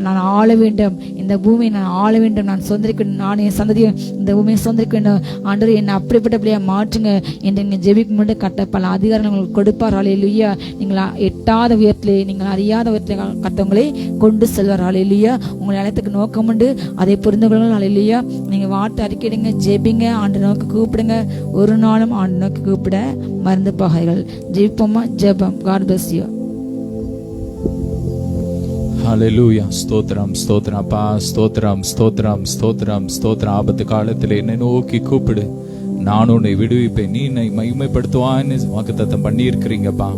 நான் ஆள வேண்டும், இந்த பூமியை நான் ஆள வேண்டும், நான் சொந்தரிக்க வேண்டும், நான் என் சந்ததியை இந்த பூமியை சொந்தரிக்க வேண்டும். ஆண்டவர் என்னை அப்படிப்பட்ட பிள்ளையா மாற்றுங்க என்று நீங்கள் ஜெபிக்கும் போது கட்ட பல அதிகாரம் உங்களுக்கு கொடுப்பார். ஹல்லேலூயா. நீங்கள் எட்டாத உயரத்திலே, நீங்கள் அறியாத உயரத்திலே கட்டவங்களை கொண்டு செல்வார். ஹல்லேலூயா. உங்களை அழைத்துக்கு நோக்கம் உண்டு, அதை புரிந்து கொள்ளுங்கள். ஹல்லேலூயா. நீங்க வார்த்தை அறிக்கையிடுங்க, ஜெபிங்க, ஆண்டு நோக்கி கூப்பிடுங்க. ஒரு நாளும் ஆண்டு நோக்கி கூப்பிட மறந்து போகாதீர்கள். ஜெபிப்போமா? ஜெபம். God bless you. ஹல்லேலூயா. ஸ்தோத்திரம், ஸ்தோத்திரம் அப்பா, ஸ்தோத்திரம், ஸ்தோத்திரம், ஸ்தோத்திரம், ஸ்தோத்திரம். ஆபத்து காலத்தில் என்னை நோக்கி கூப்பிடு, நான் உன்னை விடுவிப்பேன், நீ என்னை மகிமைப்படுத்துவான்னு வாக்குத்தத்தம் பண்ணி இருக்கிறீங்கப்பா.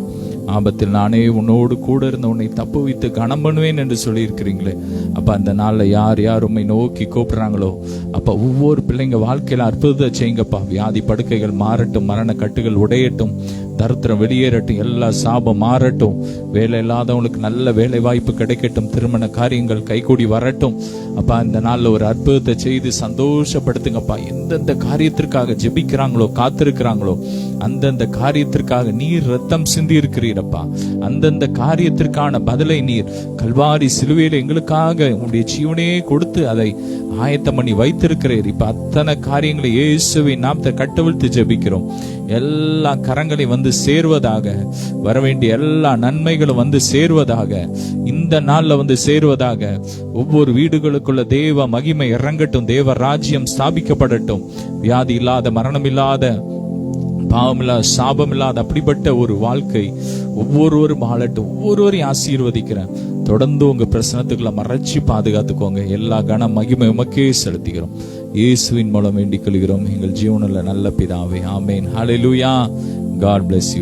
ஆபத்தில் நானே உன்னோடு கூட இருந்த உன்னை தப்பு வைத்து கனம் பண்ணுவேன் என்று சொல்லி இருக்கிறீங்களே அப்ப, அந்த நாள்ல யார் யார் உண்மை நோக்கி கூப்பிடுறாங்களோ அப்ப ஒவ்வொரு பிள்ளைங்க வாழ்க்கையில அற்புதத்தை செய்யுங்கப்பா. வியாதி படுக்கைகள் மாறட்டும், மரண கட்டுகள் உடையட்டும், தரித்திரம் வெளியேறட்டும், எல்லா சாபம் மாறட்டும், வேலை இல்லாதவங்களுக்கு நல்ல வேலை வாய்ப்பு கிடைக்கட்டும், திருமண காரியங்கள் கைகூடி வரட்டும். அப்பா இந்த நாள்ல ஒரு அற்புதத்தை செய்து சந்தோஷப்படுத்துங்கப்பா. எந்தெந்த காரியத்திற்காக ஜெபிக்கிறாங்களோ, காத்திருக்கிறாங்களோ, அந்தந்த காரியத்திற்காக நீர் ரத்தம் சிந்தி இருக்கிறீரப்பா. அந்தந்த காரியத்திற்கான பதிலை நீர் கல்வாரி சிலுவையில் எங்களுக்காக உங்களுடைய ஜீவனே கொடுத்து அதை ஆயத்தம் பண்ணி வைத்திருக்கிறீர். இப்ப அத்தனை காரியங்களை இயேசுவின் நாமத்தை கட்டவிழ்த்து ஜெபிக்கிறோம். எல்லா கரங்களையும் வந்து சேர்வதாக, வரவேண்டிய எல்லா நன்மைகளும் வந்து சேர்வதாக, இந்த நாள்ல வந்து சேர்வதாக. ஒவ்வொரு வீடுகளுக்குள்ள தேவ மகிமை இறங்கட்டும், தேவ ராஜ்யம் ஸ்தாபிக்கப்படட்டும். வியாதி இல்லாத, மரணம் இல்லாத, பாவமில்லாத, சாபம் இல்லாத அப்படிப்பட்ட ஒரு வாழ்க்கை ஒவ்வொருவரும் ஆளட்டும். ஒவ்வொருவரையும் ஆசீர்வதிக்கிறேன். தொடர்ந்து உங்க பிரசனத்துக்குள்ள மறைச்சி பாதுகாத்துக்கோங்க. எல்லா கன மகிமை உமக்கே செலுத்துகிறோம். இயேசுவின் மூலம் வேண்டிக் கொள்கிறோம் எங்கள் ஜீவனில் நல்ல பிதாவே. ஆமேன். ஹல்லேலூயா. God bless you.